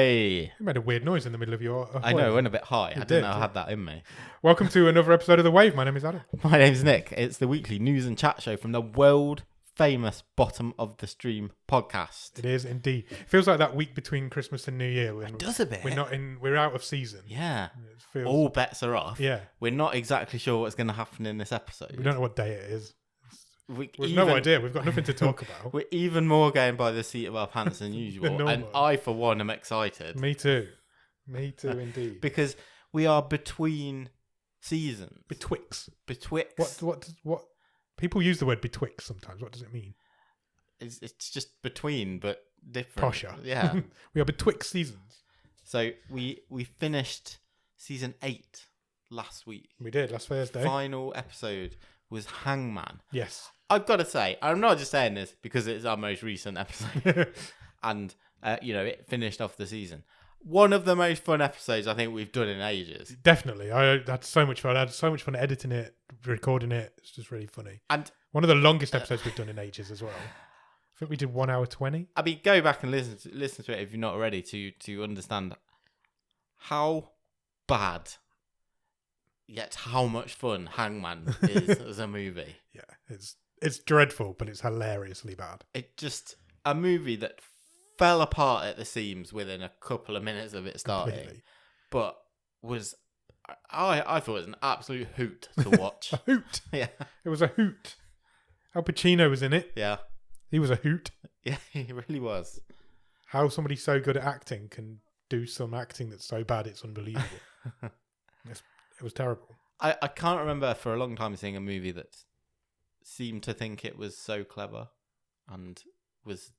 Ahoy! You made a weird noise in the middle of your. I know, it went a bit high. I didn't know I yeah. had that in me. Welcome to another episode of The Wave. My name is Adam. My name's Nick. It's the weekly news and chat show from the world famous Bottom of the Stream podcast. It is indeed. Feels like that week between Christmas and New Year. It does a bit. We're out of season. Yeah. It feels, All bets are off. Yeah. We're not exactly sure what's going to happen in this episode. We don't know what day it is. We've No idea. We've got nothing to talk about. We're even more going by the seat of our pants than usual. Normal. And I, for one, am excited. Me too, indeed. Because we are between seasons. Betwixt. Betwixt. What? People use the word betwixt sometimes. What does it mean? It's just between, but different. Posher. Yeah. We are betwixt seasons. So we finished season 8 last week. We did last Thursday. Final episode was Hangman. Yes. I've got to say, I'm not just saying this because it's our most recent episode and, it finished off the season. One of the most fun episodes I think we've done in ages. Definitely. I had so much fun. I had so much fun editing it, recording it. It's just really funny. And one of the longest episodes we've done in ages as well. I think we did 1 hour 20. I mean, go back and listen to it if you're not ready to understand how bad yet how much fun Hangman is as a movie. Yeah, it's dreadful, but it's hilariously bad. It just a movie that fell apart at the seams within a couple of minutes of it starting, Completely. but was I thought it was an absolute hoot to watch. A hoot. Yeah, It was a hoot. Al Pacino was in it. yeah, He was a hoot. yeah. He really was. How somebody so good at acting can do some acting that's so bad it's unbelievable. It was terrible. I can't remember for a long time seeing a movie that seemed to think it was so clever and was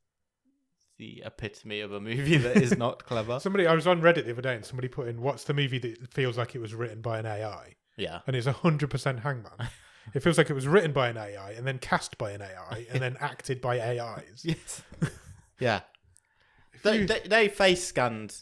the epitome of a movie that is not clever. I was on Reddit the other day and somebody put in, what's the movie that feels like it was written by an AI? Yeah. And it's 100% Hangman. It feels like it was written by an AI and then cast by an AI and then acted by AIs. Yes. Yeah. They face scanned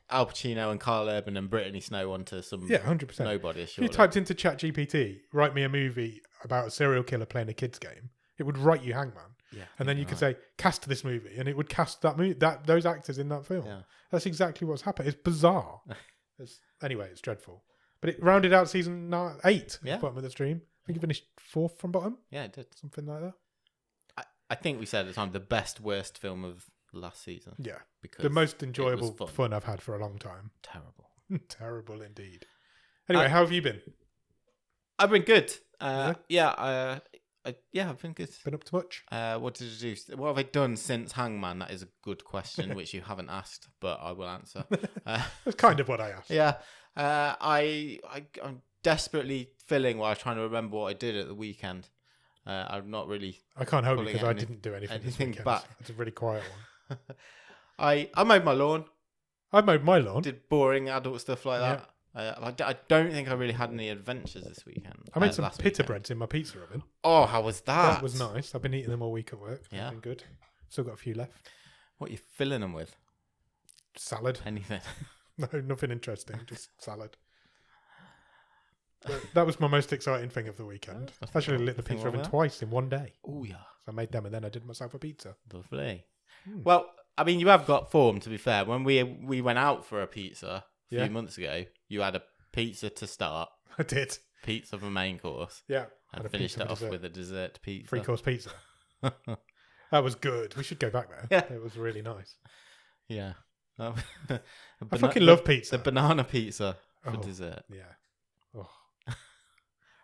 Al Pacino and Carl Urban and Brittany Snow onto some 100%. nobody. If you typed into ChatGPT, write me a movie about a serial killer playing a kids game, it would write you Hangman. Yeah. And then you could say, cast this movie, and it would cast that movie, those actors in that film. Yeah. That's exactly what's happened. It's bizarre. Anyway, it's dreadful. But it rounded out season 8 Yeah. at Bottom of the Stream. I think it finished 4th from bottom, Yeah, it did. something like that. I think we said at the time the best worst film of last season. Yeah. Because The most enjoyable fun. fun I've had for a long time. Terrible. Terrible indeed. Anyway, how have you been? I've been good. Yeah? I've been good. Been up to much? What did you do? What have I done since Hangman? That is a good question, which you haven't asked, but I will answer. That's kind of what I asked. Yeah. I'm desperately filling while I was trying to remember what I did at the weekend. I'm not really. I can't help you Pulling because I any- didn't do anything this anything weekend. back. It's a really quiet one. I mowed my lawn, I mowed my lawn. did boring adult stuff like that. I don't think I really had any adventures this weekend. I made some last pita weekend. breads in my pizza oven. Oh, how was that? That was nice. I've been eating them all week at work. Yeah. Been good. Still got a few left. What are you filling them with? Salad. Anything? No, nothing interesting. Just salad. But that was my most exciting thing of the weekend. Oh, I actually lit the nothing pizza wrong oven with that. twice in one day. Oh yeah, So I made them and then I did myself a pizza. lovely. Hmm. Well, I mean, you have got form. To be fair, when we went out for a pizza a Yeah. few months ago, you had a pizza to start, I did. pizza for main course, Yeah. Had and a finished pizza it for off dessert. with a dessert pizza. 3-course pizza. That was good. We should go back there. Yeah. It was really nice. Yeah. I I fucking love pizza. The banana pizza for Oh. dessert. Yeah. Oh.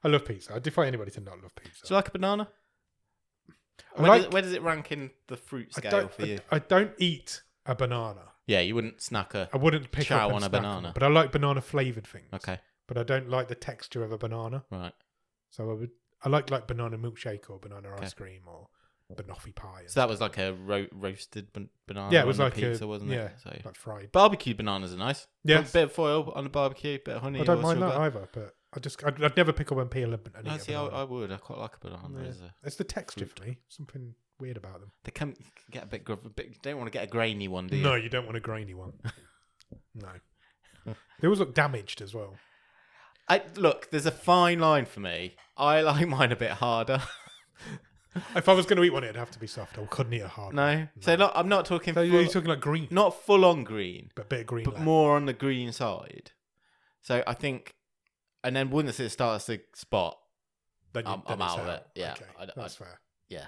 I love pizza. I defy anybody to not love pizza. Do you like a banana? I Where, like- where does it rank in the fruit I scale don't, for you? I don't eat a banana. Yeah, you wouldn't snack a. I wouldn't pick Chow up and on a snack banana. them, but I like banana flavoured things. Okay, But I don't like the texture of a banana. right. So I like banana milkshake or banana ice cream or banoffee pie. So that was like a roasted banana. Yeah, it was on like the pizza, a wasn't yeah, it? So like fried. barbecue bananas are nice. Yeah, A bit of foil on the barbecue, bit of honey. I don't or mind sugar. that either. But I'd never pick up and peel and eat No, a see, banana. I would. I quite like a banana. Yeah. As a, It's the texture fruit. for me. Something weird about them. they can get a bit gruff. You don't want to get a grainy one, do you? No, you don't want a grainy one. No. They always look damaged as well. Look, there's a fine line for me. I like mine a bit harder. If I was going to eat one, it'd have to be soft. I couldn't eat a hard one. No. So I'm not talking. So you're talking like green, not full on green, but a bit of green but left. more on the green side. So I think, and then once it starts to spot, Then I'm then out it's of it. Yeah, Okay, that's fair. yeah.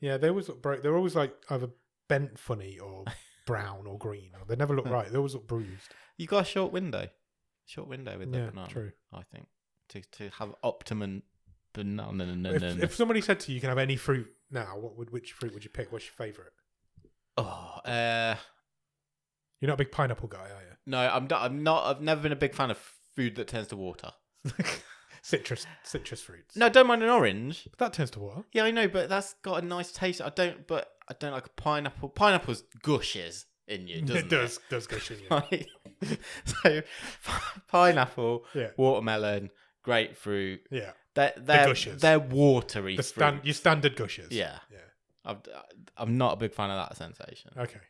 Yeah, they always look broke. They're always like either bent funny or brown or green. Or they never look right. They always look bruised. You got a short window with the Yeah, banana. true. I think to have optimum banana. If somebody said to you, "You can have any fruit now," which fruit would you pick? What's your favourite? Oh, You're not a big pineapple guy, are no, I'm not. I've never been a big fan of food that turns to water. you? citrus fruits. No, I don't mind an orange. But that turns to water. Yeah, I know, but that's got a nice taste. I don't like a pineapple. Pineapple's gushes in you, doesn't it? Does go shit. Right. So, pineapple, Yeah. watermelon, grapefruit. Yeah. They're gushes. They're watery. Your standard gushes. Yeah. Yeah. I'm not a big fan of that sensation. Okay.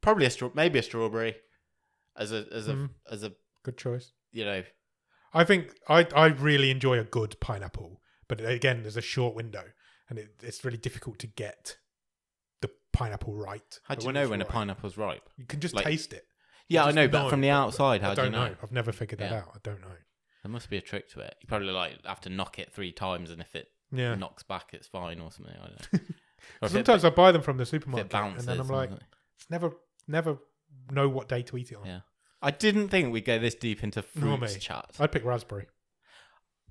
Probably maybe a strawberry, as a Good choice. you know. I think I really enjoy a good pineapple, but again, there's a short window, and it's really difficult to get the pineapple right. How do The you one know that's when a right. pineapple's ripe? You can just Like- taste it. Yeah, I just know, but know, from the but outside, how I do you don't know? I've never figured that Yeah. out. I don't know. There must be a trick to it. You probably have to knock it 3 times, and if it Yeah. knocks back, it's fine or something. I don't know. Or if Sometimes I buy them from the if it supermarket, and bounces, then I'm like, something. it's never know what day to eat it on. Yeah. I didn't think we'd go this deep into Nor fruits me. chat. I'd pick raspberry.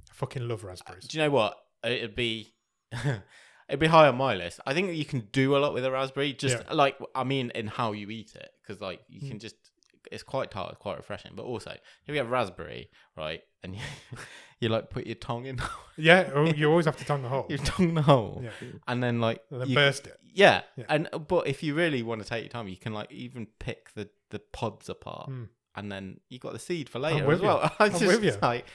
I fucking love raspberries. Do you know what? It'd be high on my list. I think that you can do a lot with a raspberry. Just like, I mean, in how you eat it, because like you can just, it's quite tart, quite refreshing. But also, if you have raspberry, right, and you like put your tongue in, Yeah, you always have to tongue the hole. your tongue in the hole, Yeah. and then like And then you- burst it. Yeah. Yeah. But if you really want to take your time, you can like even pick the pods apart, Mm. and then you got the seed for later with as well. you. I'm I'm just with you. like,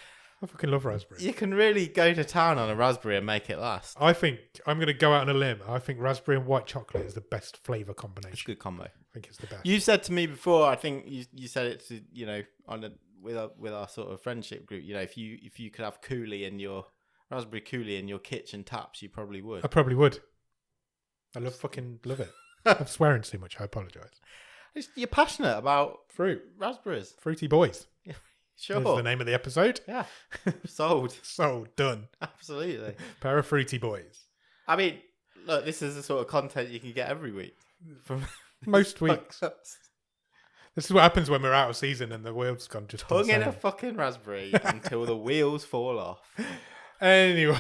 I fucking love raspberries. you can really go to town on a raspberry and make it last. I think I'm going to go out on a limb. I think raspberry and white chocolate is the best flavour It's a combination. good combo. I think it's the best. You said to me before, I think you said it to, with our sort of friendship group, if you could have raspberry coulis in your kitchen taps, you probably would. I probably would. I love it. I'm swearing too much. I apologise. You're passionate about Fruit. raspberries. Fruity boys. Sure. Is the name of the episode. Yeah. Sold. So done. Absolutely. Pair of fruity boys. I mean, look, this is the sort of content you can get every week from Most weeks. This is what happens when we're out of season and the world's gone just Tongue in a insane. fucking raspberry until the wheels fall off. Anyway,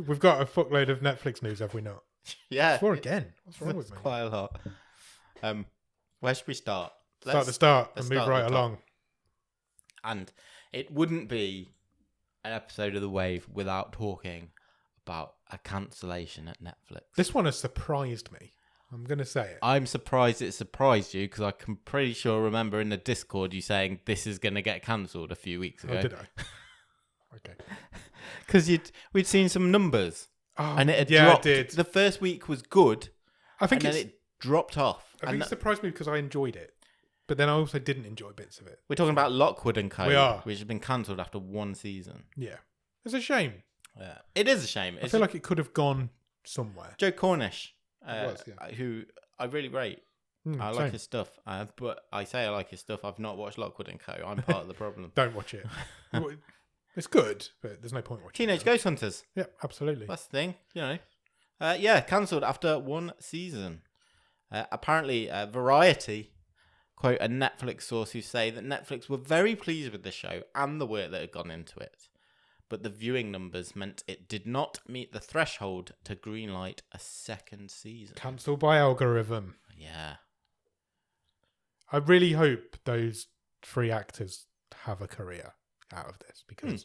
we've got a fuckload of Netflix news, have we not? Yeah. 4 again. What's wrong with That's me? quite a lot. Where should we start? Start the start and let's move start at right the top. along. And it wouldn't be an episode of The Wave without talking about a cancellation at Netflix. This one has surprised me. I'm going to say it. I'm surprised it surprised you because I can pretty sure remember in the Discord you saying this is going to get cancelled a few weeks ago. Oh, did I? Okay. Because we'd seen some numbers Oh, and it had yeah, dropped. I did. The first week was good I think and then it's. it dropped off. I And think it surprised me because I enjoyed it, but then I also didn't enjoy bits of it. we're talking about Lockwood and Co. We are. Which has been cancelled after 1 season. Yeah, it's a shame. Yeah, it is a shame. I feel like it could have gone somewhere. Joe Cornish, It was, yeah. who I really rate. I like his stuff, but I say I like his stuff. I've not watched Lockwood and Co. I'm part of the problem. Don't watch it. It's good, but there's no point watching. Teenage it. Ghost Hunters. Yeah, absolutely. That's the thing, cancelled after 1 season. Apparently, Variety quote a Netflix source who say that Netflix were very pleased with the show and the work that had gone into it, but the viewing numbers meant it did not meet the threshold to greenlight a second season. Cancelled by algorithm. Yeah. I really hope those 3 actors have a career out of this because,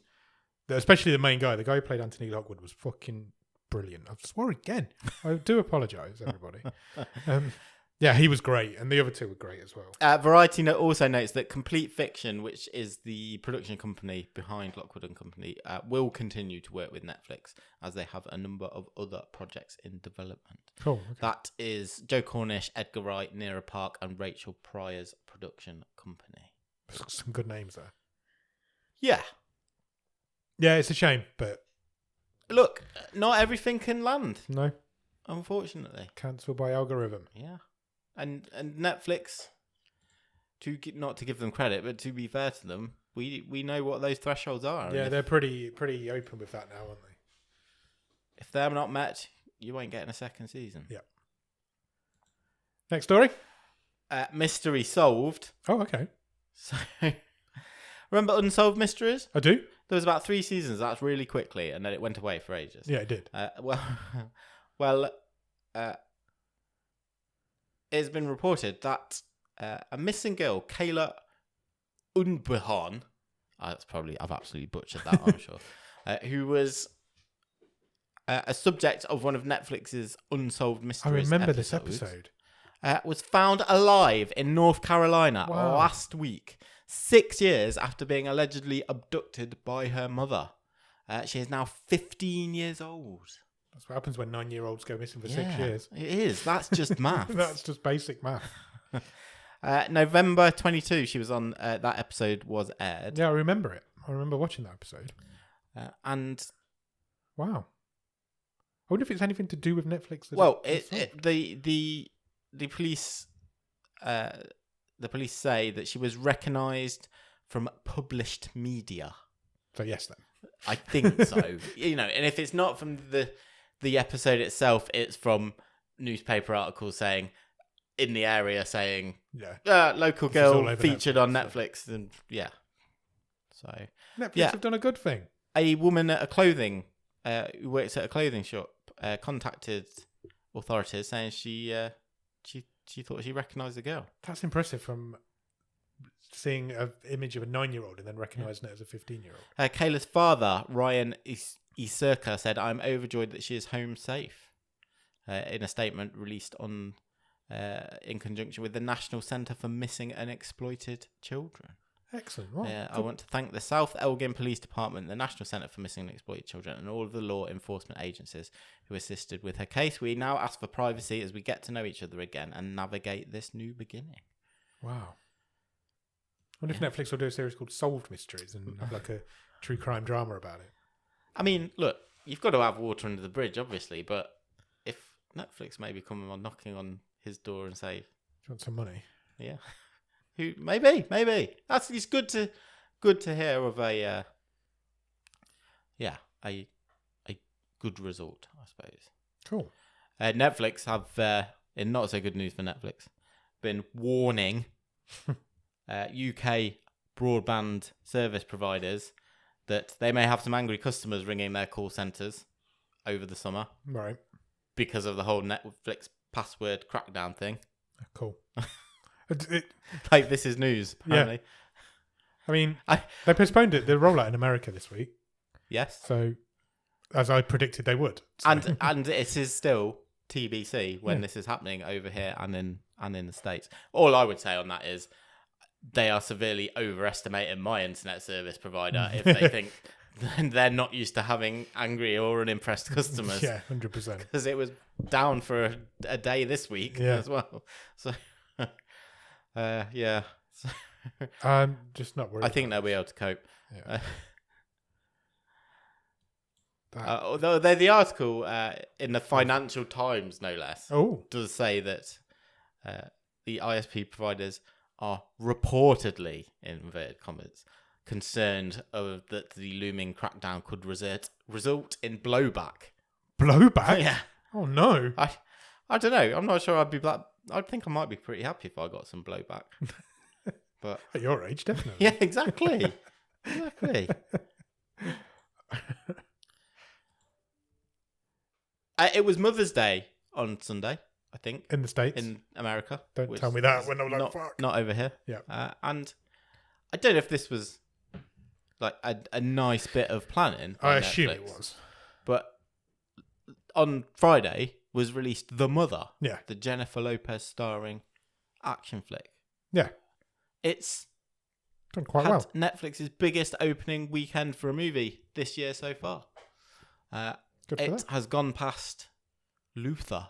especially the main guy, the guy who played Anthony Lockwood, was fucking brilliant. I swore again. I do apologise, everybody. Yeah, he was great, and the other 2 were great as well. Variety also notes that Complete Fiction, which is the production company behind Lockwood and Company, will continue to work with Netflix as they have a number of other projects in development. Cool. Okay. That is Joe Cornish, Edgar Wright, Nira Park, and Rachel Pryor's production company. Some good names there. Yeah. Yeah, it's a shame, but look, not everything can land, No, unfortunately. cancelled by algorithm. Yeah, and Netflix, not to give them credit, but to be fair to them, we know what those thresholds are. Yeah, and they're pretty open with that now, aren't they? if they're not met, you won't get in a second season. Yeah. Next story. Mystery solved. Oh, okay. So, remember Unsolved Mysteries? I do. There was about 3 seasons. That's really quickly, and then it went away for ages. Yeah, it did. Well, it's been reported that a missing girl, Kayla Unbehan, I've absolutely butchered that, I'm sure, who was a subject of one of Netflix's Unsolved I Mysteries remember episodes, this episode. was found alive in North Carolina Wow. last week, 6 years after being allegedly abducted by her mother. She is now 15 years old. That's what happens when 9-year-olds go missing for 6 years. It is. That's just math. That's just basic math. November 22, she was on. That episode was aired. Yeah, I remember it. I remember watching that episode. And Wow. I wonder if it's anything to do with Netflix. well, the police say that she was recognised from published media. So yes, then. I think so. And if it's not from the episode itself, it's from newspaper articles saying in the area saying local This is all girl over featured Netflix, on so- Netflix, and so Netflix have done a good thing. a woman at who works at a clothing shop contacted authorities saying she thought she recognised the girl. That's impressive from seeing an image of a 9-year-old and then recognising it as a 15-year-old. Kayla's father, Ryan Iserka, said, "I'm overjoyed that she is home safe." In a statement released on in conjunction with the National Centre for Missing and Exploited Children. Excellent. Right. I want to thank the South Elgin Police Department, the National Centre for Missing and Exploited Children, and all of the law enforcement agencies who assisted with her case. We now ask for privacy as we get to know each other again and navigate this new beginning. Wow. I wonder if Netflix will do a series called Solved Mysteries and have like a true crime drama about it. I mean, look, you've got to have water under the bridge, obviously, but if Netflix maybe come on knocking on his door and say, Do you want some money? yeah, who maybe it's good to hear of a good result, I suppose. Cool. Netflix have, in not so good news for Netflix, been warning UK broadband service providers that they may have some angry customers ringing their call centres over the summer Right. because of the whole Netflix password crackdown thing. Cool. Like, this is news, apparently. I mean, they postponed it, the rollout in America this week. Yes. So, as I predicted they would. So. And it is still TBC when this is happening over here and in the States. All I would say on that is they are severely overestimating my internet service provider if they think they're not used to having angry or unimpressed customers. Yeah, 100%. Because it was down for a day this week as well. So, yeah. So, I'm just not worried. I think they'll be able to cope. Yeah. Although the article in the Financial Times, no less, does say that the ISP providers are reportedly, in inverted commas, concerned that the looming crackdown could result in blowback. Blowback? Yeah. Oh, no. I don't know. I'm not sure I'd be that. I think I might be pretty happy if I got some blowback. But At your age, definitely. yeah, exactly. Exactly. It was Mother's Day on Sunday, I think, In the States? in America. Don't which tell me that is when I'm like, not, fuck. Not over here. Yeah. And I don't know if this was like a nice bit of planning. I by assume Netflix, it was. But on Friday was released The Mother. Yeah. The Jennifer Lopez starring action flick. Yeah. It's Done quite had well. Netflix's biggest opening weekend for a movie this year so far. Good for It that. has gone past Luther,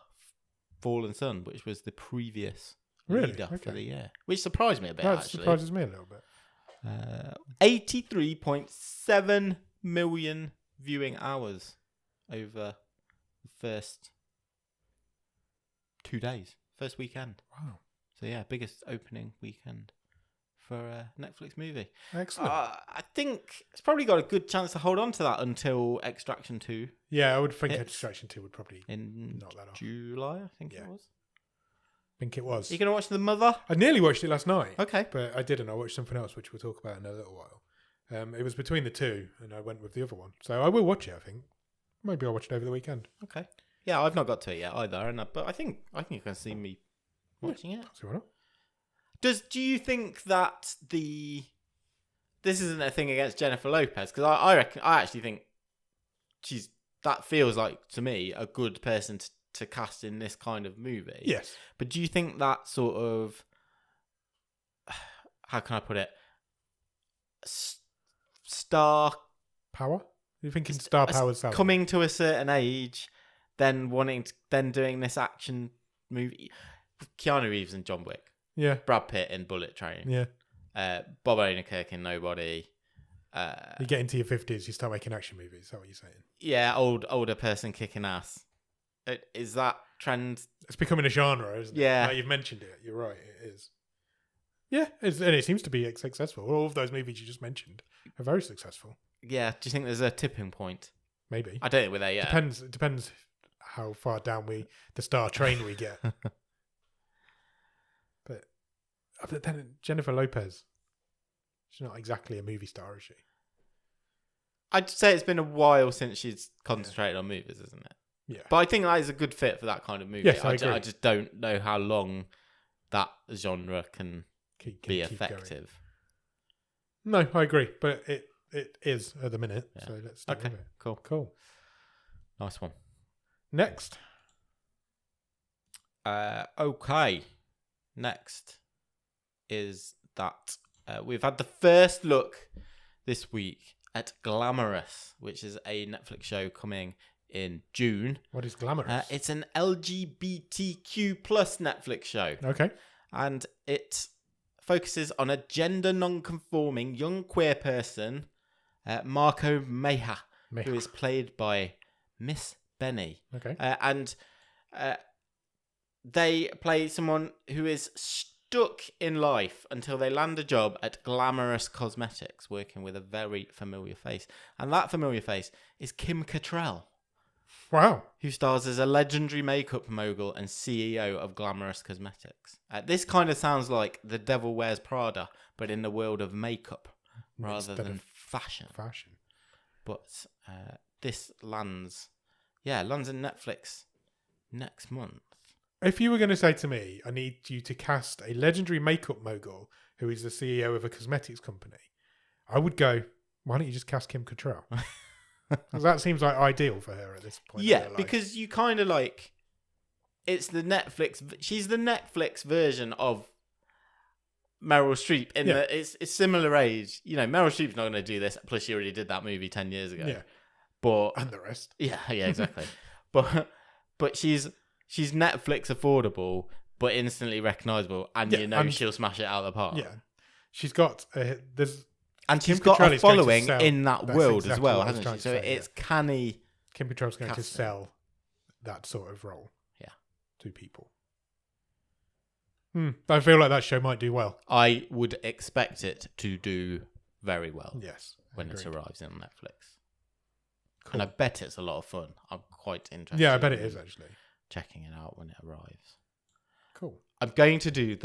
Fallen Sun, which was the previous Really? leader for Okay. the year, which surprised me a bit. That Actually, surprises me a little bit. 83.7 million viewing hours over the first 2 days, first weekend. Wow. So yeah, biggest opening weekend for a Netflix movie. Excellent. I think it's probably got a good chance to hold on to that until Extraction 2 Yeah, I would think hits Extraction 2 would probably in knock that off. July, I think Yeah. it was. I think it was. Are you going to watch The Mother? I nearly watched it last night, Okay. but I didn't. I watched something else, which we'll talk about in a little while. It was between the two, and I went with the other one. So I will watch it, I think. Maybe I'll watch it over the weekend. Okay. Yeah, I've not got to it yet either, but I think you can see me watching it. See why not? Do you think that this isn't a thing against Jennifer Lopez? Because I actually think that feels like to me a good person to cast in this kind of movie. Yes. But do you think that sort of, how can I put it, star Power? You're thinking star power salary? coming to a certain age, then doing this action movie, Keanu Reeves and John Wick, Yeah. Brad Pitt in Bullet Train, Yeah. Bob Odenkirk in Nobody. You get into your 50s, you start making action movies. Is that what you're saying? Yeah, older person kicking ass. Is that trend? It's becoming a genre, isn't it? Yeah. Like you've mentioned it. You're right. It is. Yeah. And it seems to be successful. All of those movies you just mentioned are very successful. Yeah. Do you think there's a tipping point? Maybe. I don't think we're there yet. It depends how far down the star train we get. But then Jennifer Lopez, she's not exactly a movie star, is she? I'd say it's been a while since she's concentrated on movies, isn't it? Yeah. But I think that is a good fit for that kind of movie. Yes, I agree. I just don't know how long that genre can be Keep going. effective. No, I agree. But it is at the minute. Yeah. So let's stick Okay, with it. cool. Cool. Nice one. Next. Okay. Next is that we've had the first look this week at Glamorous, which is a Netflix show coming in June. What is Glamorous? It's an LGBTQ plus Netflix show, Okay. and it focuses on a gender non-conforming young queer person, Marco Meja, who is played by Miss Benny. Okay. And they play someone who is stuck in life until they land a job at Glamorous Cosmetics, working with a very familiar face. And that familiar face is Kim Cattrall, Wow. who stars as a legendary makeup mogul and CEO of Glamorous Cosmetics. This kind of sounds like The Devil Wears Prada, but in the world of makeup rather Instead than of fashion. fashion. But this lands in Netflix next month. If you were going to say to me, I need you to cast a legendary makeup mogul who is the CEO of a cosmetics company, I would go, why don't you just cast Kim Cattrall? 'Cause that seems like ideal for her at this point. in her life. Because you kind of like, it's the Netflix. She's the Netflix version of Meryl Streep in that it's similar age. You know, Meryl Streep's not going to do this. Plus, she already did that movie 10 years ago. Yeah. But And the rest. yeah, exactly. but she's Netflix affordable, but instantly recognizable, and Yeah, you know and- she'll smash it out of the park. Yeah. She's got, there's And she's Kim got Cattrall a is going to following sell- in that that's world as exactly well, what I was hasn't trying she? to So say, it's canny. Kim Cattrall's going to Casting. sell that sort of role. Yeah. To people. I feel like that show might do well. I would expect it to do very well Yes. when it agreed. arrives on Netflix. Cool. And I bet it's a lot of fun. I'm quite interested. Yeah, I bet it in is actually. checking it out when it arrives. Cool. I'm going to do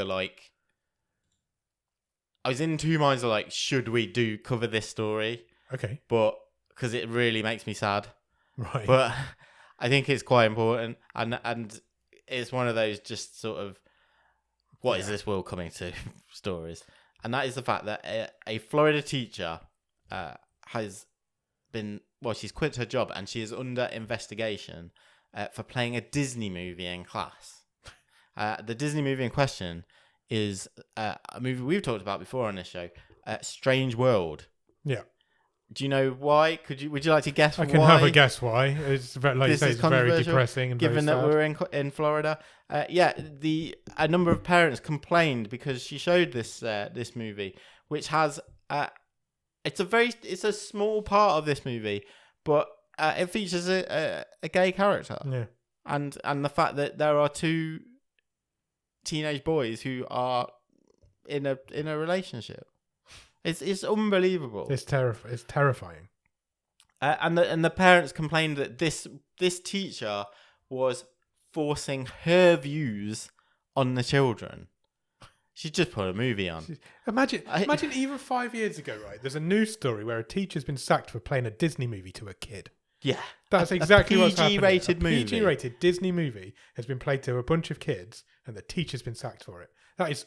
I was in two minds of should we cover this story? Okay. But because it really makes me sad. Right. But I think it's quite important, and it's one of those just sort of what is this world coming to stories, and that is the fact that a Florida teacher has been she's quit her job and she is under investigation for playing a Disney movie in class. The Disney movie in question is a movie we've talked about before on this show, Strange World. Yeah. Do you know why? Would you like to guess I why? can have a guess why. It's very, like you This say, is it's very controversial, depressing and given very that sad. we're in Florida. A number of parents complained because she showed this movie, which has it's a small part of this movie, but it features a gay character, Yeah. and the fact that there are two teenage boys who are in a relationship. It's unbelievable. It's terrifying. And the parents complained that this teacher was forcing her views on the children. She just put a movie on. Imagine even 5 years ago, right? There's a news story where a teacher's been sacked for playing a Disney movie to a kid. Yeah, That's exactly what's happening. PG-rated movie. PG-rated Disney movie has been played to a bunch of kids, and the teacher's been sacked for it. That is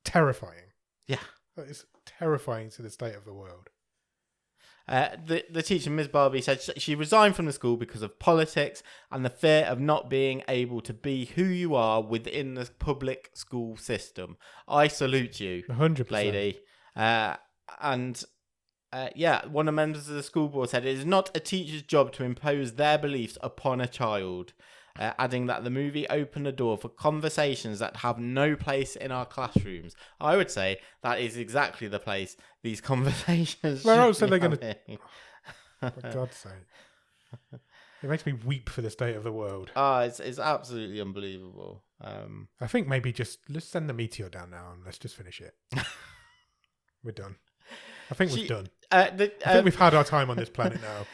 terrifying. Yeah. That is terrifying to the state of the world. The teacher, Ms. Barbie, said she resigned from the school because of politics and the fear of not being able to be who you are within the public school system. I salute you, 100%. lady. One of the members of the school board said it is not a teacher's job to impose their beliefs upon a child, adding that the movie opened the door for conversations that have no place in our classrooms. I would say that is exactly the place these conversations Where should else are be they going having. For God's sake. It makes me weep for the state of the world. It's absolutely unbelievable. I think maybe let's send the meteor down now and let's just finish it. We're done. I think we're done. I think we've had our time on this planet now.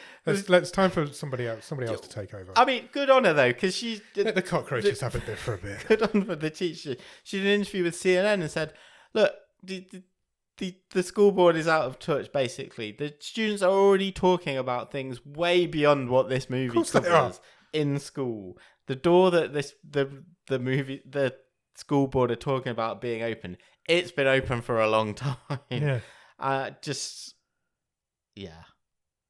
Let's time for somebody else to take over. I mean, good on her though, because she Let the cockroaches have a bit for a bit. good on for the teacher. She did an interview with CNN and said, "Look, the school board is out of touch. Basically, the students are already talking about things way beyond what this movie covers in school. The door that the school board are talking about being open, it's been open for a long time. Yeah.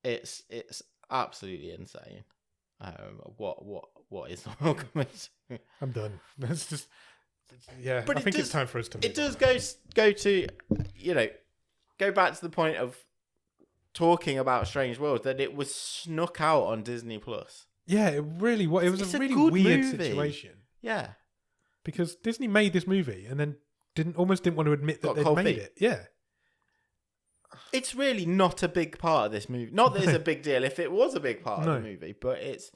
It's absolutely insane. What is the welcome to? I'm done. Let's just But I think it's time for us to move It does on. go to go back to the point of talking about Strange Worlds, that it was snuck out on Disney Plus. Yeah, it really was. It was It's a a really good weird movie. situation Yeah. because Disney made this movie and then didn't want to admit that Got they'd cold made feet. it. Yeah. It's really not a big part of this movie. Not that it's a big deal if it was a big part of the movie, but it's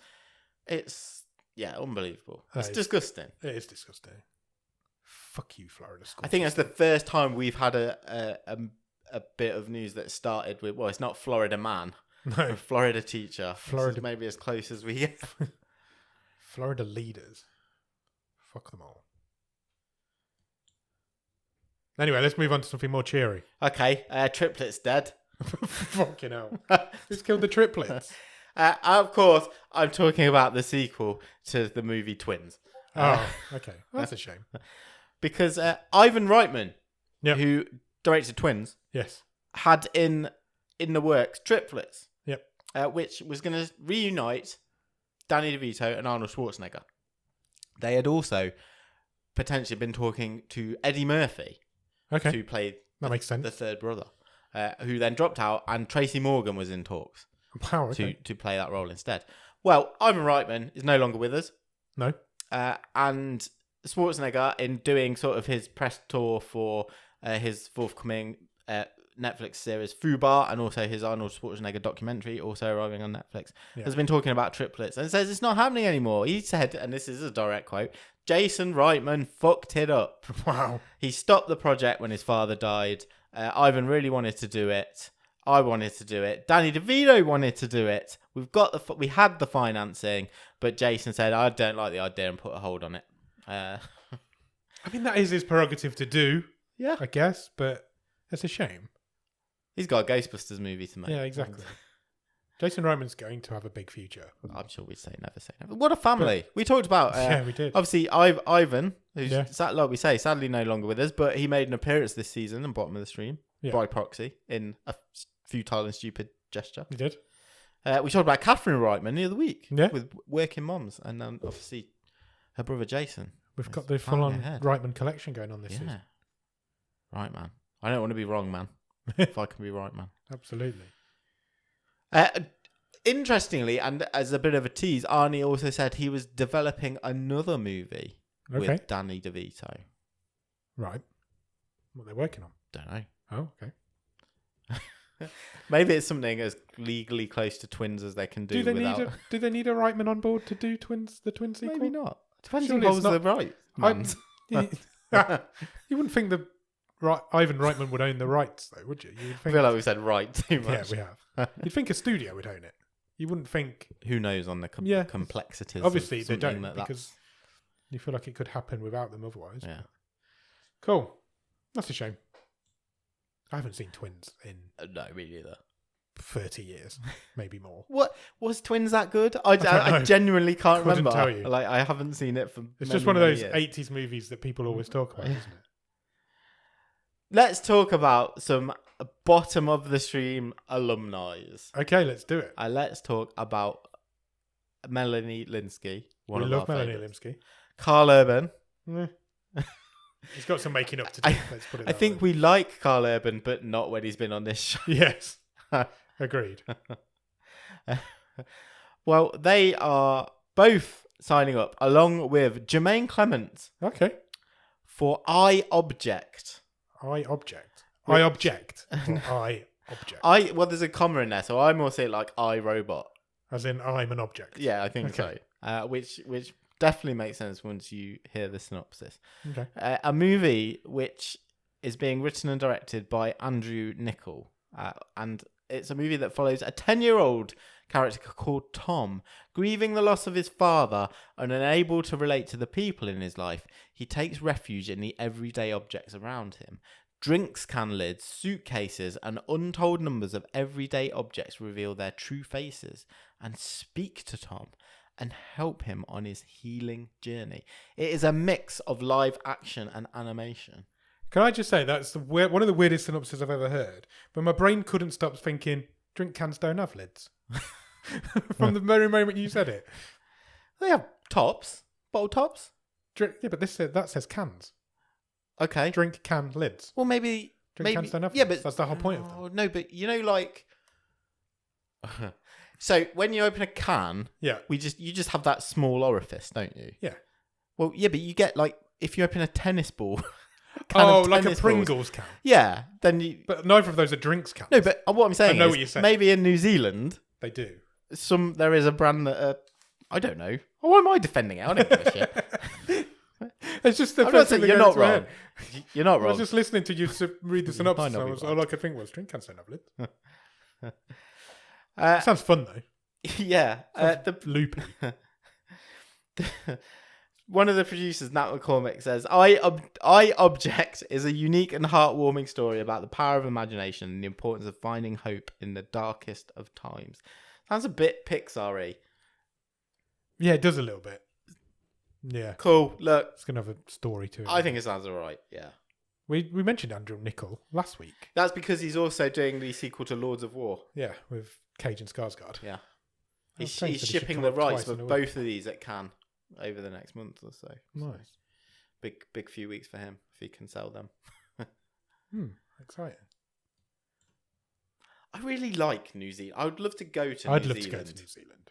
unbelievable. It's That is- disgusting. It is disgusting. Fuck you, Florida school. I think that's the first time we've had a bit of news that started with, well, it's not Florida man, No, a Florida teacher. Florida- This is maybe as close as we get. Florida leaders. Fuck them all. Anyway, let's move on to something more cheery. Okay, Triplet's dead. Fucking hell. Who's killed the triplets? Of course, I'm talking about the sequel to the movie Twins. Oh, okay. That's a shame. Because Ivan Reitman, Yep. who directed Twins, Yes. had in the works Triplets. Yep. Which was going to reunite Danny DeVito and Arnold Schwarzenegger. They had also potentially been talking to Eddie Murphy Okay. to play That makes sense. the third brother, who then dropped out, and Tracy Morgan was in talks Wow, okay. to play that role instead. Well, Ivan Reitman is no longer with us, No. and Schwarzenegger, in doing sort of his press tour for his forthcoming Netflix series Fubar, and also his Arnold Schwarzenegger documentary, also arriving on Netflix, Yeah. has been talking about triplets and says it's not happening anymore. He said, and this is a direct quote, Jason Reitman fucked it up. Wow. He stopped the project when his father died. Ivan really wanted to do it. I wanted to do it. Danny DeVito wanted to do it. We had the financing, but Jason said, I don't like the idea, and put a hold on it. I mean, that is his prerogative to do, Yeah. I guess, but it's a shame. He's got a Ghostbusters movie to make. Yeah, exactly. Jason Reitman's going to have a big future. I'm sure we'd say never say never. What a family. We talked about, Yeah, we did. obviously, Ivan, who's, Yeah. like we say, sadly no longer with us, but he made an appearance this season on Bottom of the Stream, Yeah. by proxy, in a futile and stupid gesture. We did. We talked about Catherine Reitman the other week, Yeah. with Working Moms, and obviously her brother Jason. We've got It's the planning full-on ahead. Reitman collection going on this Yeah. season. Right, man. I don't want to be wrong, man. If I can be right, man. Absolutely. Interestingly, and as a bit of a tease, Arnie also said he was developing another movie Okay. with Danny DeVito. Right. What they're working on. Don't know. Oh, okay. Maybe it's something as legally close to Twins as they can do. Do they need a Reitman on board to do the Twin sequel? Maybe not. Depends Surely who it's holds the not- right. You wouldn't think Ivan Reitman would own the rights, though, would you? You'd I think, feel like we said right too yeah, much. we have. You'd think a studio would own it. You wouldn't think. Who knows on the Yeah. complexities? Obviously, of they something don't that's- because you feel like it could happen without them otherwise. Yeah. Cool. That's a shame. I haven't seen Twins in No, me neither. 30 years, maybe more. What was Twins that good? I don't know. genuinely can't Couldn't remember. tell you. Like I haven't seen it for. It's many, just one of many those years. 80s movies that people always talk about, isn't it? Let's talk about some bottom of the stream alumni. Okay, let's do it. Let's talk about Melanie Linsky. We love Melanie Linsky. Carl Urban. He's got some making up to do. Let's put it I that think way. we like Carl Urban, but not when he's been on this show. Yes. Agreed. Well, they are both signing up along with Jermaine Clement Okay. for I Object. I object. I object. Or I object. Well, there's a comma in there, so I more say like I Robot. As in, I'm an object. Yeah, I think Okay. so. Which definitely makes sense once you hear the synopsis. Okay. A movie which is being written and directed by Andrew Niccol, and it's a movie that follows a 10-year-old character called Tom, grieving the loss of his father and unable to relate to the people in his life. He takes refuge in the everyday objects around him. Drinks can lids, suitcases, and untold numbers of everyday objects reveal their true faces and speak to Tom and help him on his healing journey. It is a mix of live action and animation. Can I just say that's one of the weirdest synopses I've ever heard. But my brain couldn't stop thinking, drink cans don't have lids. From the very moment you said it. They have tops, bottle tops. Yeah, but that says cans. Okay. Drink can lids. Well, maybe Cans don't have yeah, lids. but That's the whole point of them. Oh, no, but like. So when you open a can, Yeah. you just have that small orifice, don't you? Yeah. Well, yeah, but you get like if you open a tennis ball. Oh, like a tennis balls, Pringles can. Yeah, then you. But neither of those are drinks cans. No, but what I'm saying I know is what you're saying. maybe in New Zealand, They do. there is a brand that I don't know. Oh, why am I defending it? I don't give a shit. It's just the I'm not first thing saying that you're goes not to my wrong. head. You're not I was wrong. just listening to you read the synopsis. know And you're all I could think was drink cans don't have lids. Uh, Sounds fun though. yeah, the Loopy. one of the producers, Nat McCormick, says, I Object is a unique and heartwarming story about the power of imagination and the importance of finding hope in the darkest of times. Sounds a bit Pixar-y. Yeah, it does a little bit. Yeah. Cool. Look, It's gonna have a story to it. I think it sounds alright. Yeah. we mentioned Andrew Niccol last week. That's because he's also doing the sequel to Lords of War. Yeah, with Cage and Skarsgård. Yeah. That's He's strange that it should shipping come the up rights twice for in a week. both of these at Cannes over the next month or so. Nice. Big few weeks for him if he can sell them. Exciting. I really like New Zealand. I would love to go to I'd New love Zealand. to go to New Zealand.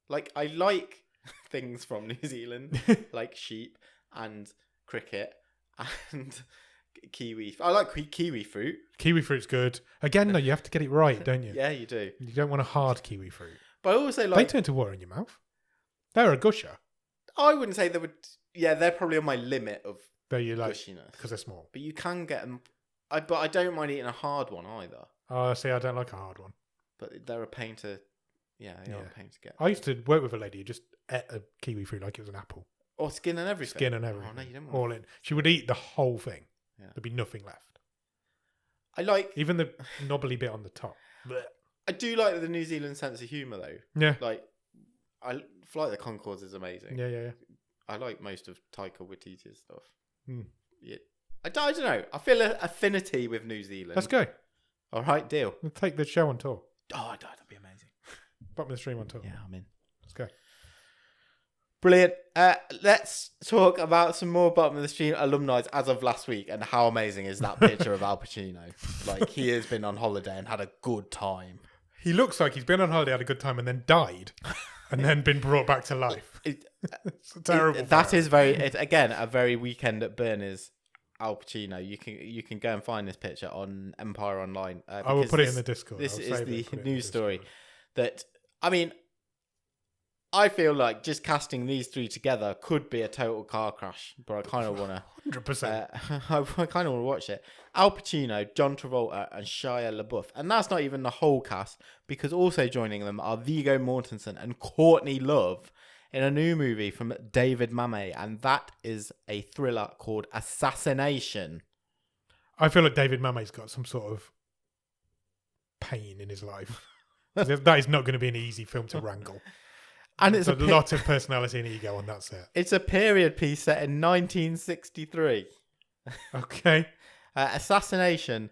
Like, I like things from New Zealand, like sheep and cricket and kiwi. I like kiwi fruit. Kiwi fruit's good. Again, though, you have to get it right, don't you? Yeah, you do. You don't want a hard kiwi fruit. But I also They like. turn to water in your mouth. They're a gusher. I wouldn't say they would. Yeah, they're probably on my limit of They're you like gushiness. because they're small. But you can get them. But I don't mind eating a hard one either. Oh, see, I don't like a hard one. But they're a pain to. Yeah, they are Yeah. a pain to get. I used to work with a lady who just ate a kiwi fruit like it was an apple. Or skin and everything. Skin and everything. Oh, no, you don't want All in. She would eat the whole thing. Yeah. There'd be nothing left. I like. Even the knobbly bit on the top. Blech. I do like the New Zealand sense of humour though. Yeah. Like, Flight of the Conchords is amazing. Yeah. I like most of Taika Waititi's stuff. Hmm. Yeah. I don't know. I feel an affinity with New Zealand. Let's go. All right, deal. We'll take the show on tour. Oh, that'd be amazing. Bottom of the stream on tour. Yeah, I'm in. Let's go. Brilliant. Let's talk about some more Bottom of the Stream alumni as of last week and how amazing is that picture of Al Pacino. Like, he has been on holiday and had a good time. He looks like he's been on holiday, had a good time, and then died, and then been brought back to life. It's terrible. That is again, a very Weekend at Bernie's Al Pacino. You can go and find this picture on Empire Online. I will because put it in the Discord. This I'll is save it the and put it in news the story. Discord. That, I mean, I feel like just casting these three together could be a total car crash, but I kind of want to. 100%. I kind of want to watch it. Al Pacino, John Travolta, and Shia LaBeouf, and that's not even the whole cast, because also joining them are Viggo Mortensen and Courtney Love in a new movie from David Mamet, and that is a thriller called Assassination. I feel like David Mamet's got some sort of pain in his life. That is not going to be an easy film to wrangle. And it's There's a lot of personality and ego on that set. It's a period piece set in 1963. Okay. Assassination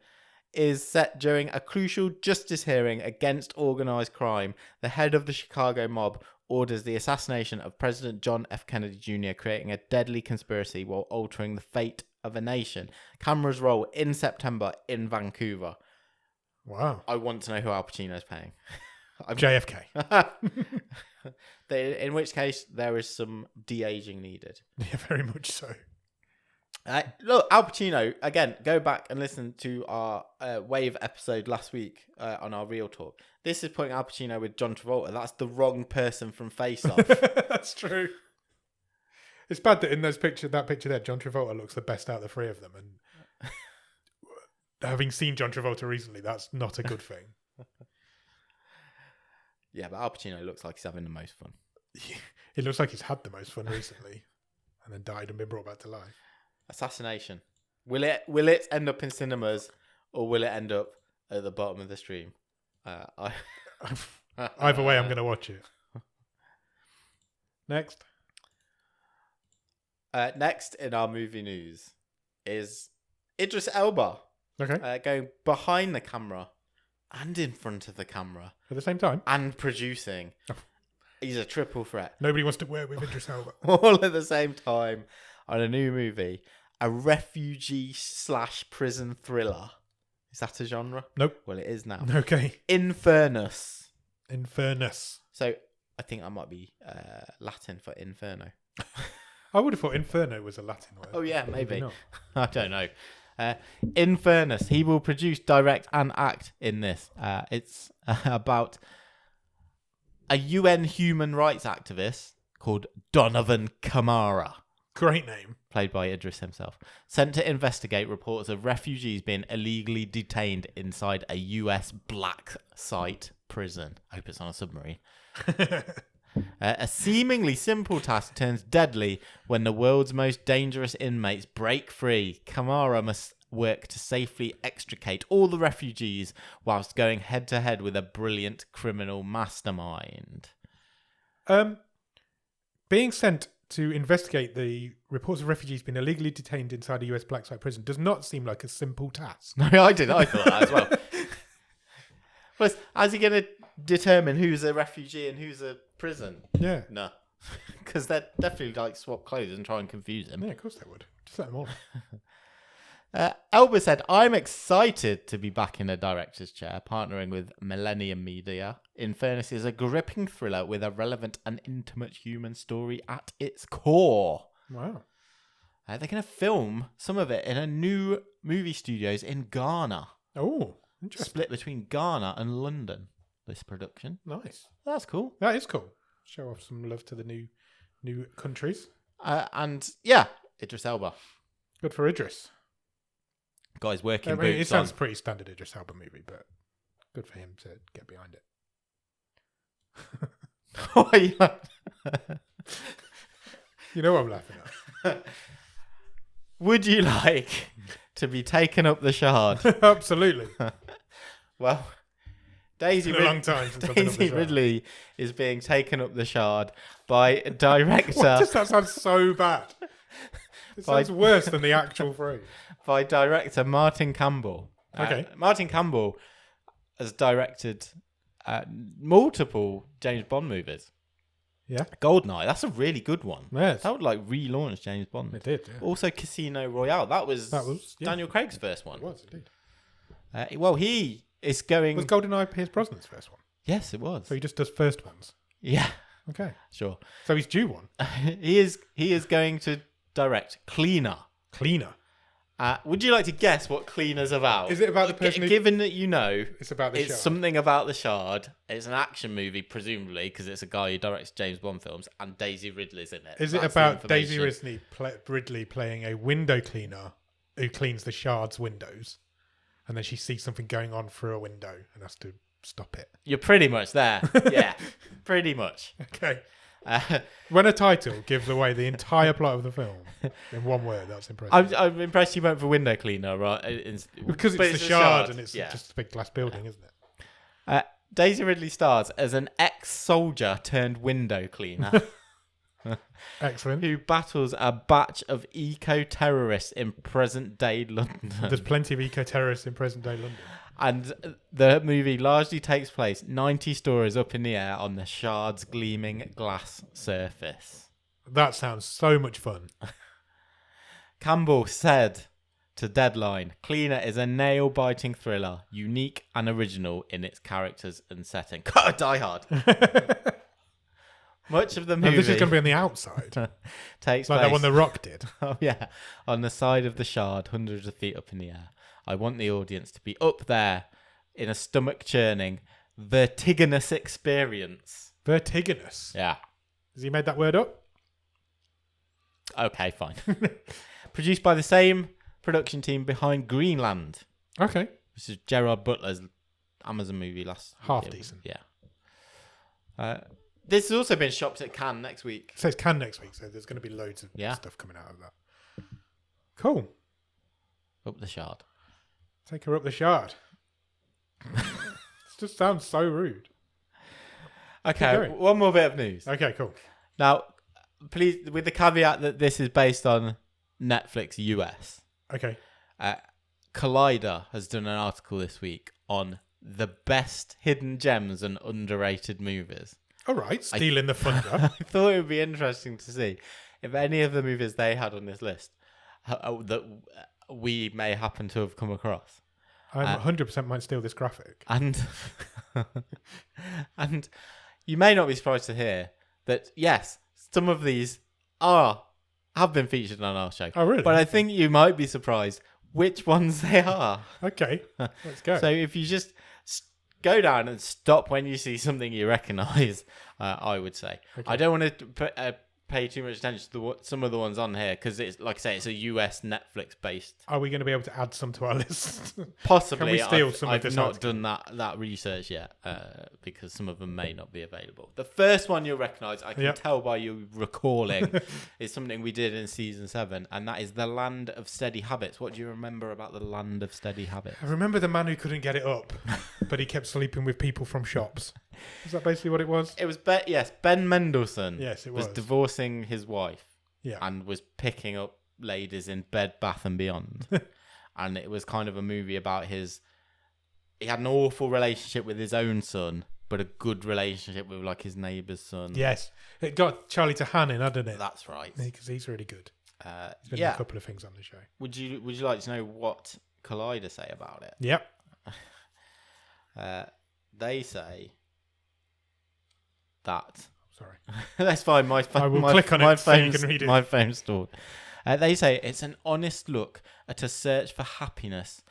is set during a crucial justice hearing against organised crime. The head of the Chicago mob orders the assassination of President John F. Kennedy Jr., creating a deadly conspiracy while altering the fate of a nation. Cameras roll in September in Vancouver. Wow. I want to know who Al Pacino's playing. JFK. In which case, there is some de-aging needed. Yeah, very much so. Look, Al Pacino, again, go back and listen to our Wave episode last week on our Real Talk. This is putting Al Pacino with John Travolta. That's the wrong person from Face Off. That's true. It's bad that in that picture there, John Travolta looks the best out of the three of them. And having seen John Travolta recently, that's not a good thing. Yeah, but Al Pacino looks like he's having the most fun. It looks like he's had the most fun recently and then died and been brought back to life. Assassination. Will it end up in cinemas, or will it end up at the bottom of the stream? Either way, I'm going to watch it. Next. Next in our movie news is Idris Elba. Okay. Going behind the camera and in front of the camera. At the same time? And producing. Oh. He's a triple threat. Nobody wants to work with Idris Elba. All at the same time on a new movie. A refugee/prison thriller. Is that a genre? Nope. Well, it is now. Okay. Infernus. Infernus. So I think that might be Latin for inferno. I would have thought Inferno was a Latin word. Oh, yeah, maybe. Not. I don't know. Infernus. He will produce, direct, and act in this. It's about a UN human rights activist called Donovan Kamara, Great name. played by Idris himself, sent to investigate reports of refugees being illegally detained inside a US black site prison. I hope it's on a submarine. A seemingly simple task turns deadly when the world's most dangerous inmates break free. Kamara must work to safely extricate all the refugees whilst going head to head with a brilliant criminal mastermind. Being sent to investigate the reports of refugees being illegally detained inside a US black site prison does not seem like a simple task. No, I thought that as well. Plus, how's he going to determine who's a refugee and who's a prison? Yeah. No. Because they'd definitely like swap clothes and try and confuse him. Yeah, of course they would. Just let them all. Elba said, I'm excited to be back in a director's chair, partnering with Millennium Media. Infernus is a gripping thriller with a relevant and intimate human story at its core. Wow. They're going to film some of it in a new movie studios in Ghana. Oh, interesting. Split between Ghana and London, this production. Nice. That's cool. That is cool. Show off some love to the new countries. And yeah, Idris Elba. Good for Idris. Guys working I mean, it boots sounds on. pretty standard Idris Elba movie, but good for him to get behind it. Why are you like- You know what I'm laughing at. Would you like to be taken up the Shard? Absolutely. Well, Daisy, It's been a long time since I've been up the Daisy Shard. Ridley is being taken up the Shard by director Why does that sound so bad? It sounds worse than the actual phrase. by director Martin Campbell. Okay. Martin Campbell has directed multiple James Bond movies. Yeah. Goldeneye, that's a really good one. Yes. That would like relaunch James Bond. It did, yeah. Also, Casino Royale. That was yeah. Daniel Craig's first one. It was, indeed. Well, he is going. Was GoldenEye Pierce Brosnan's first one? Yes, it was. So he just does first ones? Yeah, Okay. sure. So he's due one. He is going to direct Cleaner, Cleaner. Would you like to guess what Cleaner's about? Is it about the person who... Given that you know It's about the it's Shard. something about the Shard. It's an action movie, presumably, because it's a guy who directs James Bond films, and Daisy Ridley's in it. Is it That's the about Daisy information. Ridley playing a window cleaner who cleans the Shard's windows, and then she sees something going on through a window and has to stop it? You're pretty much there. Yeah, pretty much. Okay. Uh, When a title gives away the entire plot of the film in one word, that's impressive. I'm impressed you went for window cleaner, right? Because it's but the Shard and it's yeah. just a big glass building, isn't it? Daisy Ridley stars as an ex-soldier turned window cleaner Excellent. who battles a batch of eco-terrorists in present-day London. There's plenty of eco-terrorists in present-day London. And the movie largely takes place 90 stories up in the air on the Shard's gleaming glass surface. That sounds so much fun. Campbell said to Deadline, Cleaner is a nail-biting thriller, unique and original in its characters and setting. God, Die Hard. Much of the No, movie this is going to be on the outside. takes Like place that one The Rock did. oh, yeah, on the side of the Shard, hundreds of feet up in the air. I want the audience to be up there in a stomach-churning, vertiginous experience. Vertiginous. Yeah. Has he made that word up? Okay, fine. Produced by the same production team behind Greenland, Okay. which is Gerard Butler's Amazon movie last Half year. decent. Yeah. This has also been shopped at Cannes next week. So it's Cannes next week, so there's going to be loads of Yeah. stuff coming out of that. Cool. Up the Shard. Take her up the Shard. This just sounds so rude. Okay, going. one more bit of news. Okay, cool. Now, please, with the caveat that this is based on Netflix US. Okay. Collider has done an article this week on the best hidden gems and underrated movies. All right. Stealing the thunder. I thought it would be interesting to see if any of the movies they had on this list that we may happen to have come across. I 100% might steal this graphic. And and you may not be surprised to hear that, yes, some of these have been featured on our show. Oh, really? But I think you might be surprised which ones they are. Okay. Let's go. So if you just go down and stop when you see something you recognise, I would say. Okay. I don't want to pay too much attention to some of the ones on here because it's, like I say, it's a US Netflix based. Are we going to be able to add some to our list? Possibly. Can we steal some of I've this not article? done that research yet because some of them may not be available. The first one you'll recognise, I can Yep. tell by you recalling, is something we did in season 7, and that is The Land of Steady Habits. What do you remember about The Land of Steady Habits? I remember the man who couldn't get it up, but he kept sleeping with people from shops. Is that basically what it was? It was Ben Mendelsohn. Yes, it was was. divorcing his wife Yeah. and was picking up ladies in Bed Bath and Beyond, and it was kind of a movie about he had an awful relationship with his own son, but a good relationship with like his neighbour's son. Yes. It got Charlie Tahan in, hadn't it? That's right. Because he's really good. He's been in Yeah. a couple of things on the show. Would you like to know what Collider say about it? Yep. They say that. Sorry. That's fine. My phone. I will my, click on my it so you phone's- can read it. My phone's stored. They say it's an honest look at a search for happiness,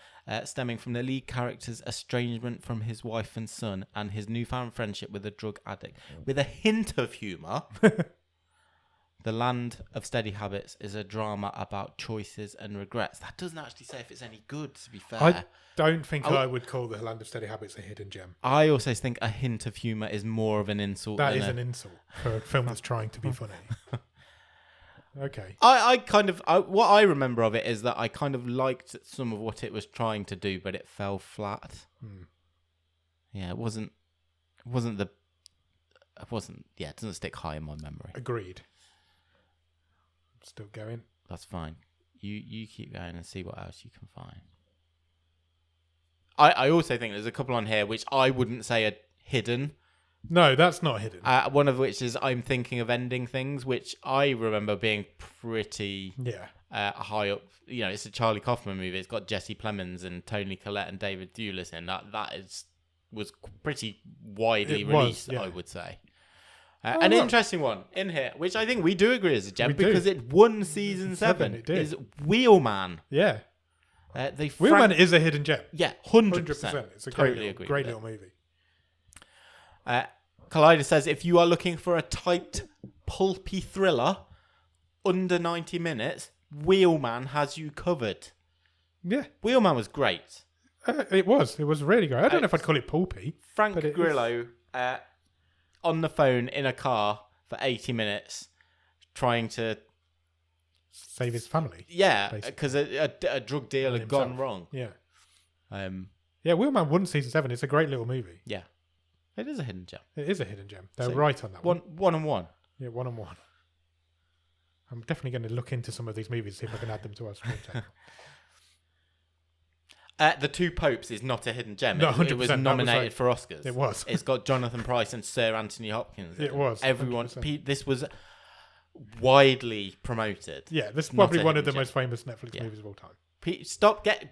stemming from the lead character's estrangement from his wife and son, and his newfound friendship with a drug addict, with a hint of humour. The Land of Steady Habits is a drama about choices and regrets. That doesn't actually say if it's any good, to be fair. I don't think I I would call The Land of Steady Habits a hidden gem. I also think a hint of humour is more of an insult. That than is an insult for a film that's trying to be funny. Okay. What I remember of it is that I kind of liked some of what it was trying to do, but it fell flat. Yeah, it doesn't stick high in my memory. Agreed. Still going. That's fine. You keep going and see what else you can find. I also think there's a couple on here which I wouldn't say are hidden. No, that's not hidden. One of which is I'm Thinking of Ending Things, which I remember being pretty Yeah. high up. You know, it's a Charlie Kaufman movie. It's got Jesse Plemons and Toni Collette and David Thewlis in. Was pretty widely It was, released, yeah. I would say. An look. interesting one in here, which I think we do agree is a gem We do. because it won season 7, It did. is Wheelman. Yeah. They Wheelman is a hidden gem. Yeah, 100%. 100%. It's a Totally agree great with little movie. Collider says, if you are looking for a tight, pulpy thriller under 90 minutes, Wheelman has you covered. Yeah, Wheelman was great. it was really great. I don't know if I'd call it pulpy. Frank But it Grillo on the phone in a car for 80 minutes trying to... Save his family. Yeah, basically. because a drug deal had gone himself. wrong. Yeah. Um, Yeah, Wheelman won season 7. It's a great little movie. yeah. It is a hidden gem. It is a hidden gem. They're So, right on that one. One and one. Yeah, 1 on 1. I'm definitely going to look into some of these movies, see if I can add them to our stream channel. The Two Popes is not a hidden gem. No, It was 100%. That was nominated like- for Oscars. It was. It's got Jonathan Pryce and Sir Anthony Hopkins. in It was, Everyone. 100%. This was widely promoted. Yeah, this is Not probably a one of the hidden most famous Netflix Yeah. movies of all time.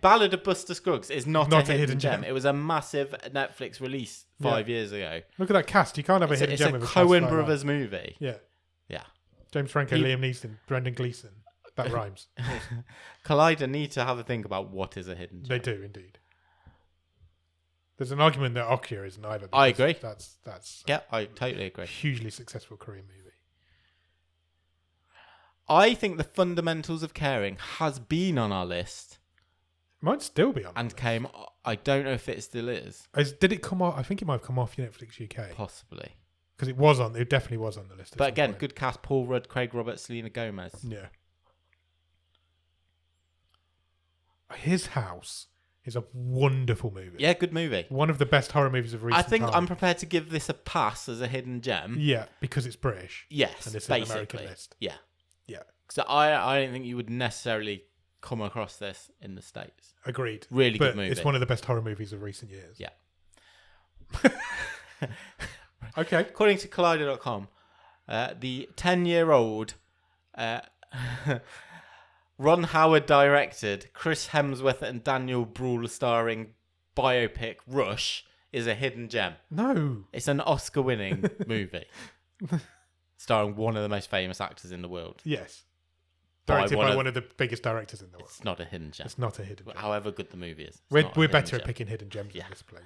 Ballad of Buster Scruggs is not a hidden gem. gem. It was a massive Netflix release 5 years ago. Look at that cast. You can't have a hidden It's gem a with a cast Coen like that. Brothers movie. Yeah. Yeah. James Franco, He- Liam Neeson, Brendan Gleeson. That rhymes. Collider need to have a think about what is a hidden gem. They do, indeed. There's an argument that Okja isn't either. I because agree. That's Yeah, I totally a agree. hugely successful Korean movie. I think The Fundamentals of Caring has been on our list Might still be on. and that came. I don't know if it still is. list. Did it come off? I think it might have come off Netflix UK Possibly. because it was on. It definitely was on the list. at But some again, point. good cast: Paul Rudd, Craig Roberts, Selena Gomez. Yeah. His House is a wonderful movie. Yeah, good movie. One of the best horror movies of I recent think time. I'm prepared to give this a pass as a hidden gem. Yeah, because it's British. Yes, And it's an basically. American list. Yeah. Yeah. So I don't think you would necessarily come across this in the States. Agreed. Really But good movie. it's one of the best horror movies of recent years. Yeah. Okay. According to Collider.com, the 10-year-old Ron Howard directed, Chris Hemsworth and Daniel Bruhl starring biopic Rush is a hidden gem. No. It's an Oscar-winning movie starring one of the most famous actors in the world. Yes. By Directed one by of- one of the biggest directors in the world. It's not a hidden gem. It's not a hidden gem. However good the movie is. It's We're not a hidden better gem. at picking hidden gems Yeah. in this place.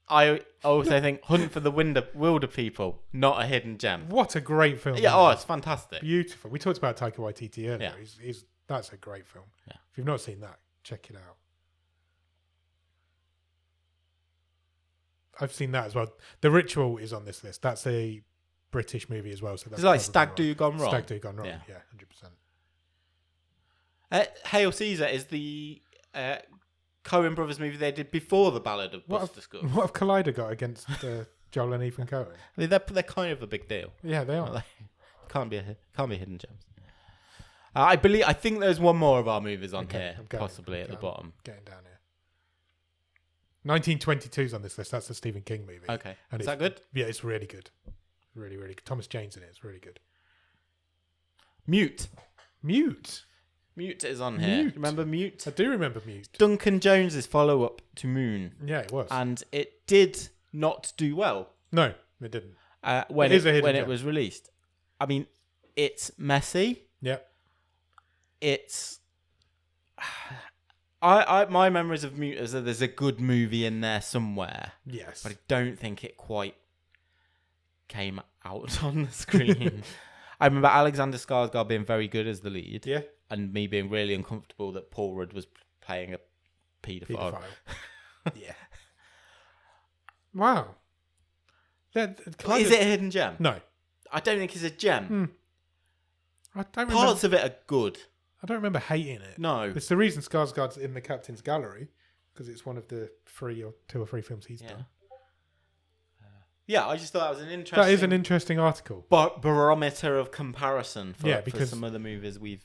I also think Hunt for the Wilder People, not a hidden gem. What a great film. Yeah, that oh, is. it's fantastic. Beautiful. We talked about Taika Waititi earlier. Yeah. That's a great film. Yeah. If you've not seen that, check it out. I've seen that as well. The Ritual is on this list. That's a British movie as well. So that's It's like probably Stag right. Do Gone Wrong. Stag Do Gone Wrong. Yeah. Yeah, 100%. Hail Caesar is the Coen Brothers movie they did before the Ballad of What Buster Scruggs. What have Collider got against Joel and Ethan Coen? I mean, they're kind of a big deal. Yeah, they are. Like, can't be hidden gems. I think there's one more of our movies on Okay, here, I'm going, possibly at the I'm bottom. Getting down here. 1922's on this list. That's a Stephen King movie. Okay, And is it's- that good? Yeah, it's really good. Really, really good. Thomas Jane's in it. It's really good. Mute. Mute. Mute is on here. Mute. Remember Mute? I do remember Mute. Duncan Jones's follow-up to Moon, Yeah, it was. and it did not do well No, it didn't. when It is a hidden when gem. it was released. I mean, it's messy. Yeah. It's my memories of Mute is that there's a good movie in there somewhere, Yes. but I don't think it quite came out on the screen. I remember Alexander Skarsgård being very good as the lead, Yeah. and me being really uncomfortable that Paul Rudd was playing a paedophile. Paedophile. Yeah. Wow. Is it a hidden gem? No. I don't think it's a gem. I don't remember. Parts of it are good. I don't remember hating it. No. It's the reason Skarsgård's in the Captain's Gallery because it's one of the two or three films he's Yeah. done. Yeah, I just thought that was an interesting. That is an interesting article. barometer of comparison for, Yeah, for because some of the movies we've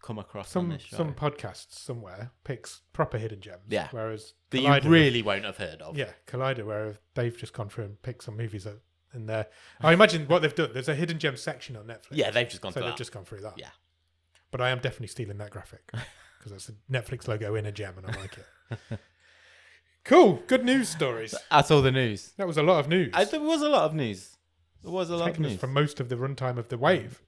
come across on Some this show. some podcasts somewhere picks proper hidden gems. Yeah. Whereas that Collider, you really won't have heard of. yeah, Collider, where they've just gone through and picked some movies that in there. I imagine what they've done. There's a hidden gem section on Netflix. Yeah, they've just gone so through they've that. just gone through that. Yeah. But I am definitely stealing that graphic because it's a Netflix logo in a gem, and I like it. Cool. Good news stories. That's all the news. That was a lot of news. There was a lot of news. There was a lot of Taking us news. for most of the runtime of the wave.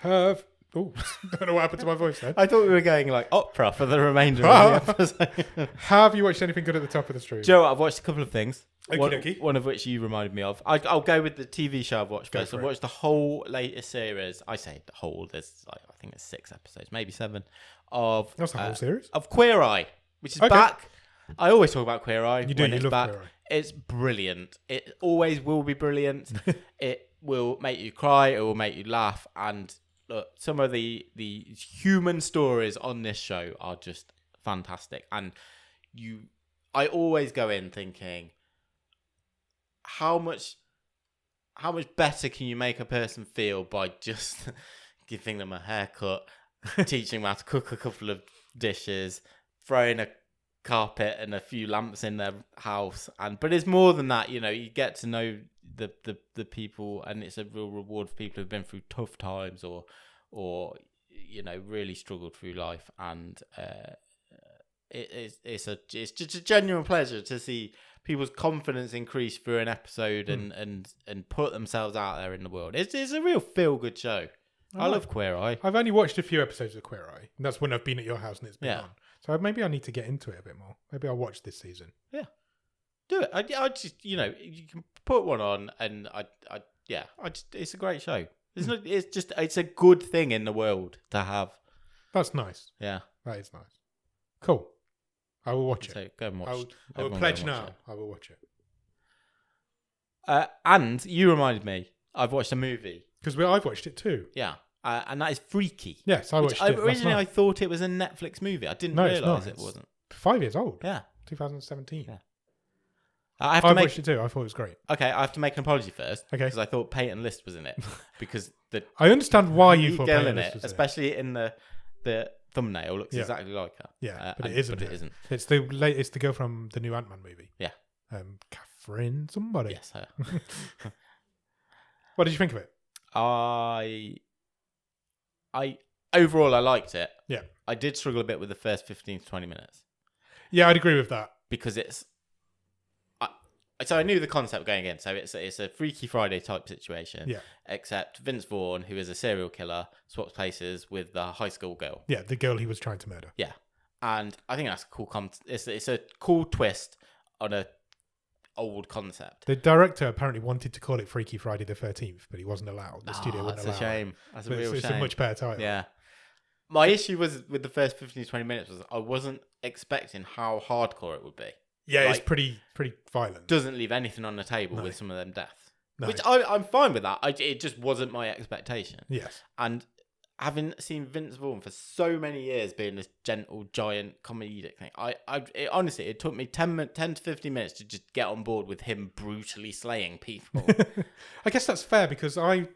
Herve. Oh, don't know what happened to my voice then. I thought we were going like opera for the remainder of the episode. Have you watched anything good at the top of the stream? Joe, I've watched a couple of things. Okey-dokey. One of which you reminded me of. I'll go with the TV show I've watched first. I've watched the whole latest series. I say the whole. There's I think there's 6 episodes, maybe 7 of. That's the whole series of Queer Eye, which is back. I always talk about Queer Eye. You do. When You it's love back. Queer Eye. It's brilliant. It always will be brilliant. It will make you cry. It will make you laugh. And look, some of the human stories on this show are just fantastic. And I always go in thinking, how much better can you make a person feel by just giving them a haircut, teaching them how to cook a couple of dishes, throwing a carpet and a few lamps in their house, but it's more than that. You get to know the people, and it's a real reward for people who've been through tough times or really struggled through life, and it's just a genuine pleasure to see people's confidence increase through an episode and put themselves out there in the world. It's a real feel good show. I love Queer Eye. I've only watched a few episodes of Queer Eye, and that's when I've been at your house and it's been on. So maybe I need to get into it a bit more. Maybe I'll watch this season. Yeah, do it. I just you can put one on, and it's a great show. It's a good thing in the world to have. That's nice. Yeah, that is nice. Cool. I will watch it. So go and watch. I will pledge now. I will watch it. And you reminded me, I've watched a movie. Because I've watched it too. Yeah. And that is Freaky. Yes, I watched it. Originally, I thought it was a Netflix movie. I didn't realise it wasn't. 5 years old. Yeah. 2017. Yeah. I watched it too. I thought it was great. Okay, I have to make an apology first. Okay. Because I thought Peyton List was in it. Because I understand why you thought Peyton List was in it. Especially in the thumbnail, looks exactly like her. Yeah, but it isn't. But it isn't. It's the girl from the new Ant-Man movie. Yeah. Catherine somebody. Yes, her. What did you think of it? Overall, I liked it. Yeah. I did struggle a bit with the first 15 to 20 minutes. Yeah, I'd agree with that. Because so I knew the concept going in. So it's a Freaky Friday type situation. Yeah. Except Vince Vaughn, who is a serial killer, swaps places with the high school girl. Yeah, the girl he was trying to murder. Yeah. And I think that's a cool it's a cool twist on a old concept. The director apparently wanted to call it Freaky Friday the 13th, but he wasn't allowed. The studio wouldn't allow. That's a shame. That's a real shame. It's a much better title. Yeah. My issue was with the first 15 to 20 minutes was I wasn't expecting how hardcore it would be. Yeah, it's pretty violent. Doesn't leave anything on the table with some of them deaths. No. Which I'm fine with that. It just wasn't my expectation. Yes. And having seen Vince Vaughn for so many years being this gentle, giant comedic thing, honestly, it took me 10 to 15 minutes to just get on board with him brutally slaying people. I guess that's fair because I,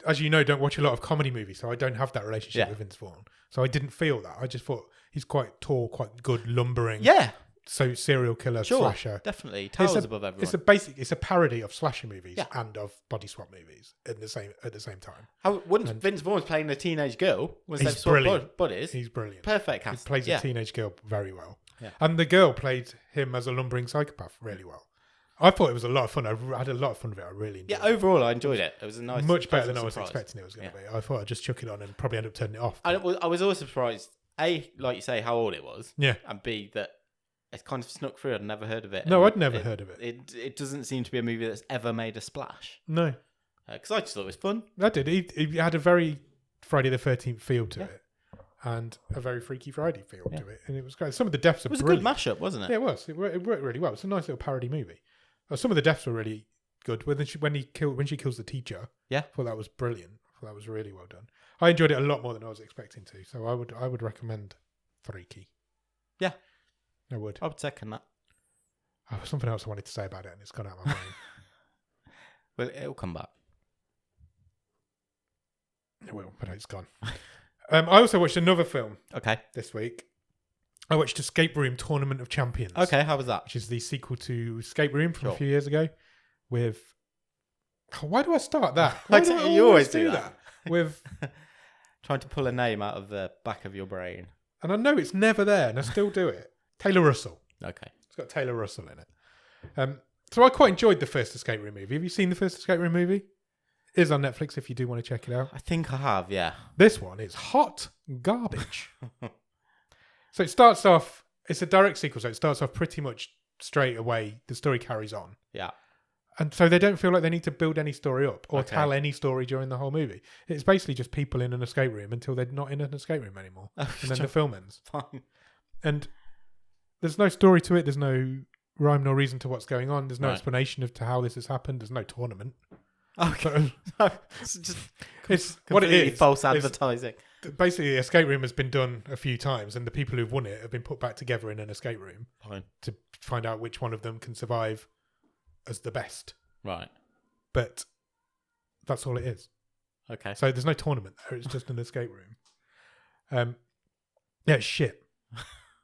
as you know, don't watch a lot of comedy movies, so I don't have that relationship with Vince Vaughn. So I didn't feel that. I just thought he's quite tall, quite good, lumbering. Yeah. So serial killer, slasher. Definitely. Towers above everyone. It's a parody of slasher movies and of body swap movies at the same time. Vince Vaughn's playing a teenage girl, once they've swapped bodies. He's brilliant. Perfect cast. He plays a teenage girl very well. Yeah. And the girl played him as a lumbering psychopath really well. I thought it was a lot of fun. I had a lot of fun with it. I really enjoyed it. Yeah, overall I enjoyed it. It was a nice, much better than I was surprise. expecting it was going to be. I thought I'd just chuck it on and probably end up turning it off. I was also surprised, A, like you say, how old it was. Yeah. And B, that it's kind of snuck through. I'd never heard of it. No, I'd never heard of it. It doesn't seem to be a movie that's ever made a splash. No. Because I just thought it was fun. I did. He had a very Friday the 13th feel to it. And a very Freaky Friday feel to it. And it was great. Some of the deaths are brilliant. It was a good mashup, wasn't it? Yeah, it was. It worked really well. It's a nice little parody movie. Some of the deaths were really good. When she kills the teacher, I thought that was brilliant. I thought that was really well done. I enjoyed it a lot more than I was expecting to. So I would recommend Freaky. Yeah. I would. I would second that. Oh, something else I wanted to say about it and it's gone out of my brain. Well, it'll come back. It will, but it's gone. I also watched another film this week. I watched Escape Room Tournament of Champions. Okay, how was that? Which is the sequel to Escape Room from a few years ago. With... Why do I start that? You always do that. With... Trying to pull a name out of the back of your brain. And I know it's never there, and I still do it. Taylor Russell. Okay. It's got Taylor Russell in it. So I quite enjoyed the first Escape Room movie. Have you seen the first Escape Room movie? is on Netflix if you do want to check it out. I think I have, yeah. This one is hot garbage. So it starts off, it's a direct sequel, so it starts off pretty much straight away. The story carries on. Yeah. And so they don't feel like they need to build any story up or Okay. tell any story during the whole movie. It's basically just people in an escape room until they're not in an escape room anymore. And then the film ends. Fine. And there's no story to it. There's no rhyme nor reason to what's going on. There's no Right. explanation of to how this has happened. There's no tournament. Okay. So It's just it's what it completely is. false is advertising. basically, the escape room has been done a few times, and the people who've won it have been put back together in an escape room Fine. to find out which one of them can survive as the best. Right. But that's all it is. Okay. So there's no tournament there. It's just an escape room. Yeah, it's shit.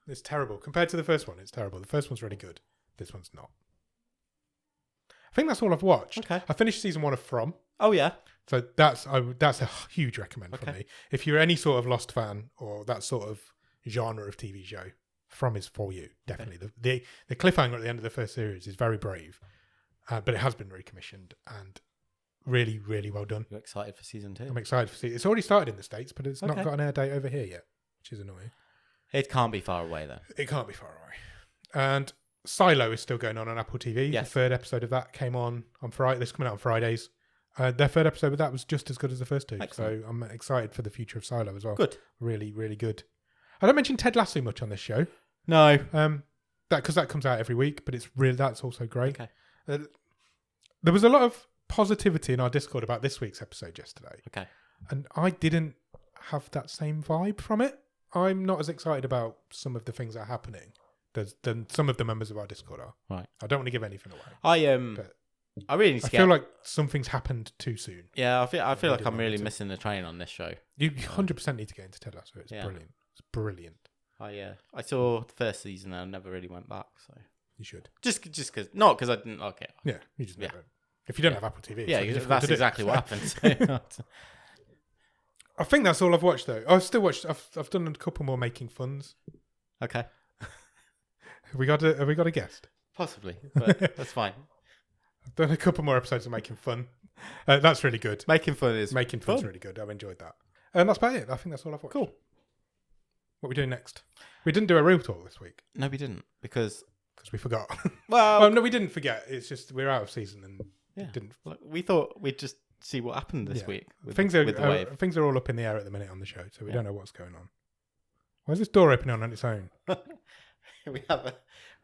It's terrible. Compared to the first one, it's terrible. The first one's really good. This one's not. I think that's all I've watched. Okay. I finished season 1 of From. Oh, yeah. So that's a huge recommend from Okay. me. If you're any sort of Lost fan or that sort of genre of TV show, From is for you. Definitely. The cliffhanger at the end of the first series is very brave, but it has been recommissioned and really, really well done. You're excited for season 2? I'm excited to see it. It's already started in the States, but it's not Okay. got an air date over here yet, which is annoying. It can't be far away, though. It can't be far away. And Silo is still going on Apple TV. Yes. The third episode of that came on Friday. This is coming out on Fridays. Their third episode of that was just as good as the first two. Excellent. So I'm excited for the future of Silo as well. Good. Really, really good. I don't mention Ted Lasso much on this show. No. Because that comes out every week, but that's also great. Okay. There was a lot of positivity in our Discord about this week's episode yesterday. Okay. And I didn't have that same vibe from it. I'm not as excited about some of the things that are happening than some of the members of our Discord are. Right. I don't want to give anything away. I I really need to I get. feel like something's happened too soon. Yeah, I feel like really I'm really wanted to. missing the train on this show. You 100% need to get into Ted Lasso. It's Yeah. brilliant. It's brilliant. I saw the first season and I never really went back. So You should. just because not because I didn't like it. Yeah, you just Yeah. never. If you don't have Apple TV, it's Yeah, really difficult that's to do. exactly what happened. So. I think that's all I've watched though. I've still watched. I've done a couple more making funs. Okay, Have we got a guest? possibly, but that's fine. I've done a couple more episodes of Making Fun. That's really good. Making fun is Making Fun's fun. really good. I've enjoyed that. And that's about it. I think that's all I've watched. Cool. What are we doing next? We didn't do a real talk this week No, we didn't because because we forgot. well, No, we didn't forget. It's just we're out of season and yeah, didn't. look, we thought we'd just see what happened this Yeah. week. With, Things with the wave. things are all up in the air at the minute on the show, so we Yeah. don't know what's going on. Why is this door opening on its own? we have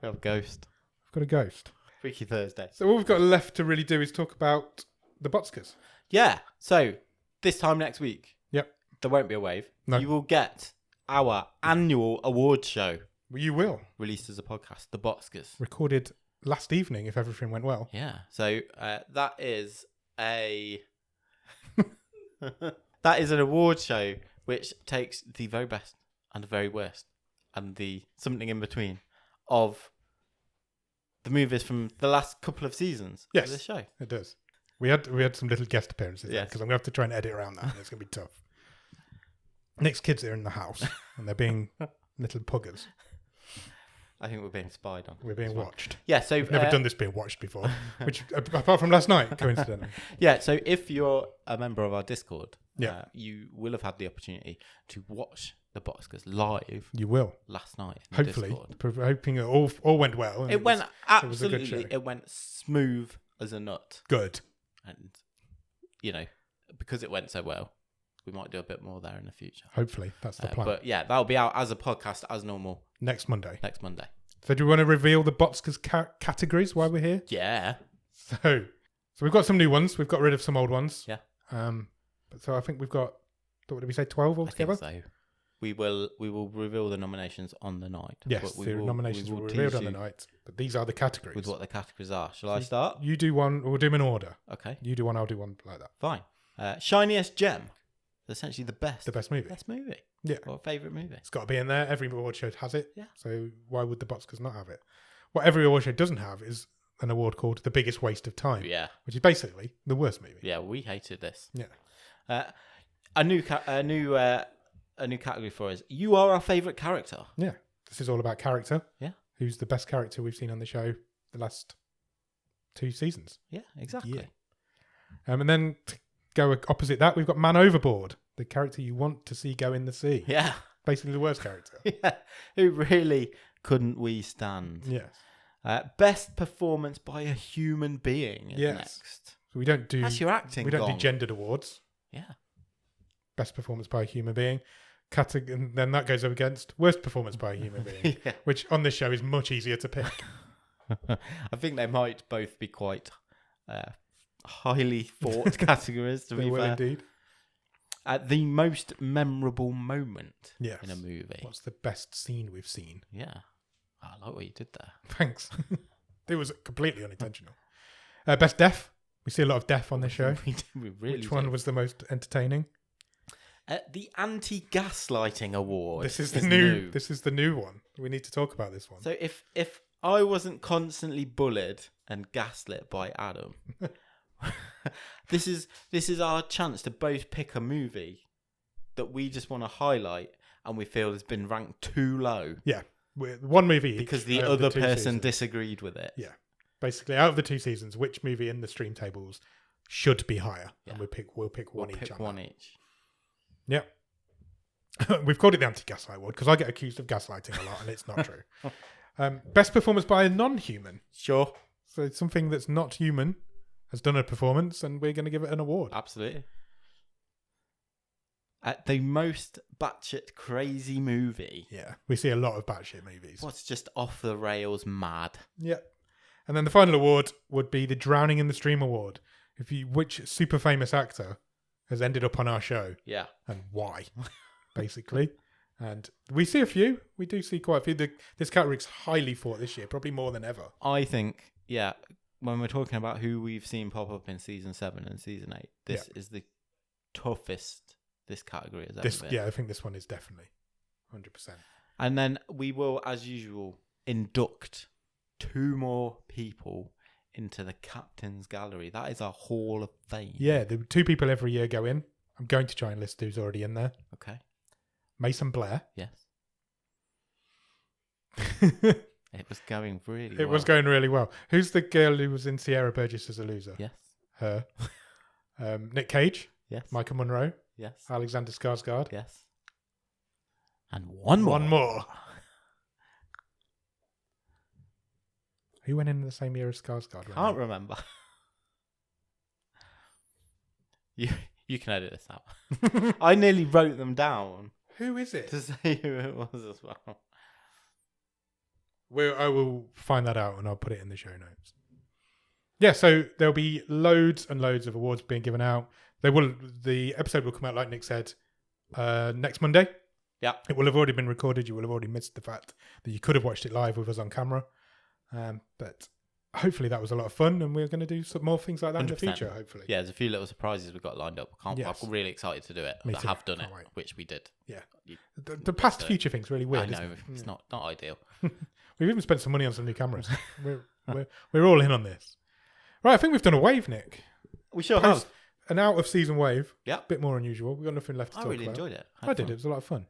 a ghost. I've got a ghost. Freaky Thursday. So all we've got left to really do is talk about the Botskas. Yeah. So this time next week, Yep. there won't be a wave. No. You will get our annual awards show Well, you will. released as a podcast, the Botskas. Recorded last evening if everything went well. Yeah. So that is that is an award show which takes the very best and the very worst and the something in between of the movies from the last couple of seasons Yes. of this show. It does. We had some little guest appearances Yes. because I'm going to have to try and edit around that. And it's going to be tough. Nick's kids are in the house and they're being little puggers. I think we're being spied on. We're being as well. watched. Yeah, so We've never done this being watched before, which apart from last night, coincidentally. Yeah, so if you're a member of our Discord, Yeah. you will have had the opportunity to watch the Botskas live You will. last night. In the Hopefully. Discord. Hoping it all went well. and It went was a good absolutely. show. It went smooth as a nut, good. and because it went so well, we might do a bit more there in the future. Hopefully. That's the plan. But yeah, that'll be out as a podcast as normal Next Monday. next Monday. So do we want to reveal the Botskas categories while we're here? Yeah, So we've got some new ones. We've got rid of some old ones. Yeah. So I think we've got, what did we say, 12 I altogether? think so. We will reveal the nominations on the night. Yes, but the nominations will be tease revealed on the you night. But these are the categories. with what the categories are. Shall I start? You do one, we'll do them in order. Okay, You do one, I'll do one like that. fine. Shiniest Gem. Essentially the best. The best movie. Best movie. Yeah. Or favourite movie. It's got to be in there. Every award show has it. Yeah. So why would the Botskas not have it? What every award show doesn't have is an award called the biggest waste of time, Yeah. which is basically the worst movie. Yeah, we hated this. Yeah. A new category for us. You are our favourite character. Yeah. This is all about character. Yeah. Who's the best character we've seen on the show the last 2 seasons. Yeah, exactly. Yeah. And then go opposite that, we've got Man Overboard, the character you want to see go in the sea. Yeah. Basically the worst character. Yeah. Who really couldn't we stand? Yes. Best performance by a human being is next. So we don't do That's your acting. we don't gong. do gendered awards. Yeah. Best performance by a human being. And then that goes up against worst performance by a human being, Yeah. which on this show is much easier to pick. I think they might both be quite highly fought categories, to They be will fair. indeed. The most memorable moment Yes. in a movie. What's the best scene we've seen? Yeah. I like what you did there. Thanks. It was completely unintentional. Best death. We see a lot of death on this show. We really Which one do. was the most entertaining? The anti-gaslighting award. This is the new. This is the new one. We need to talk about this one. So if I wasn't constantly bullied and gaslit by Adam, this is our chance to both pick a movie that we just want to highlight and we feel has been ranked too low Yeah, one movie each because the out of other 2 person seasons. disagreed with it. Yeah, basically, out of the 2 seasons, which movie in the stream tables should be higher? Yeah. And we'll pick one We'll each. pick on one that. each. Yeah. We've called it the anti-gaslight award because I get accused of gaslighting a lot, and it's not true. Best performance by a non-human. Sure. So it's something that's not human has done a performance, and we're going to give it an award. Absolutely. The most batshit crazy movie. Yeah, we see a lot of batshit movies. What's just off the rails mad? Yeah. And then the final award would be the Drowning in the Stream award. Which super famous actor has ended up on our show Yeah. and why, basically. And we see a few. We do see quite a few. This category is highly fought this year, probably more than ever. I think, yeah, when we're talking about who we've seen pop up in season 7 and season 8, this is the toughest this category has ever been. Yeah, I think this one is definitely 100%. And then we will, as usual, induct 2 more people into the Captain's Gallery. That is our Hall of Fame. Yeah, the 2 people every year go in. I'm going to try and list who's already in there. Okay. Mason Blair. Yes. It was going really well. It was going really well. Who's the girl who was in Sierra Burgess as a loser? Yes. Her. Nick Cage. Yes. Micah Monroe. Yes. Alexander Skarsgård. Yes. And one more. One more. Who went in the same year as Skarsgård? Can't remember. You can edit this out. I nearly wrote them down Who is it? to say who it was as well. I will find that out and I'll put it in the show notes. Yeah, so there'll be loads and loads of awards being given out. The episode will come out, like Nick said, next Monday. Yeah. It will have already been recorded. You will have already missed the fact that you could have watched it live with us on camera. But hopefully that was a lot of fun, and we're going to do some more things like that in the 100%. future, hopefully. Yeah, there's a few little surprises we've got lined up. Yes. I'm really excited to do it. Me I too. have done it, Can't wait. which we did. Yeah. You- The past do it. future thing's really weird. I know, isn't it? it's not ideal. We've even spent some money on some new cameras. we're all in on this. Right, I think we've done a wave, Nick. We sure Post- have. An out of season wave. Yeah. Bit more unusual. We've got nothing left to I talk really about. enjoyed it. I did. It was a lot of fun.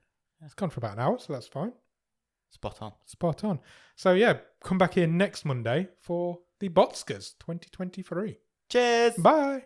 It's gone for about an hour, so that's fine. Spot on. Spot on. So yeah, come back here next Monday for the Botskas 2023. Cheers. Bye.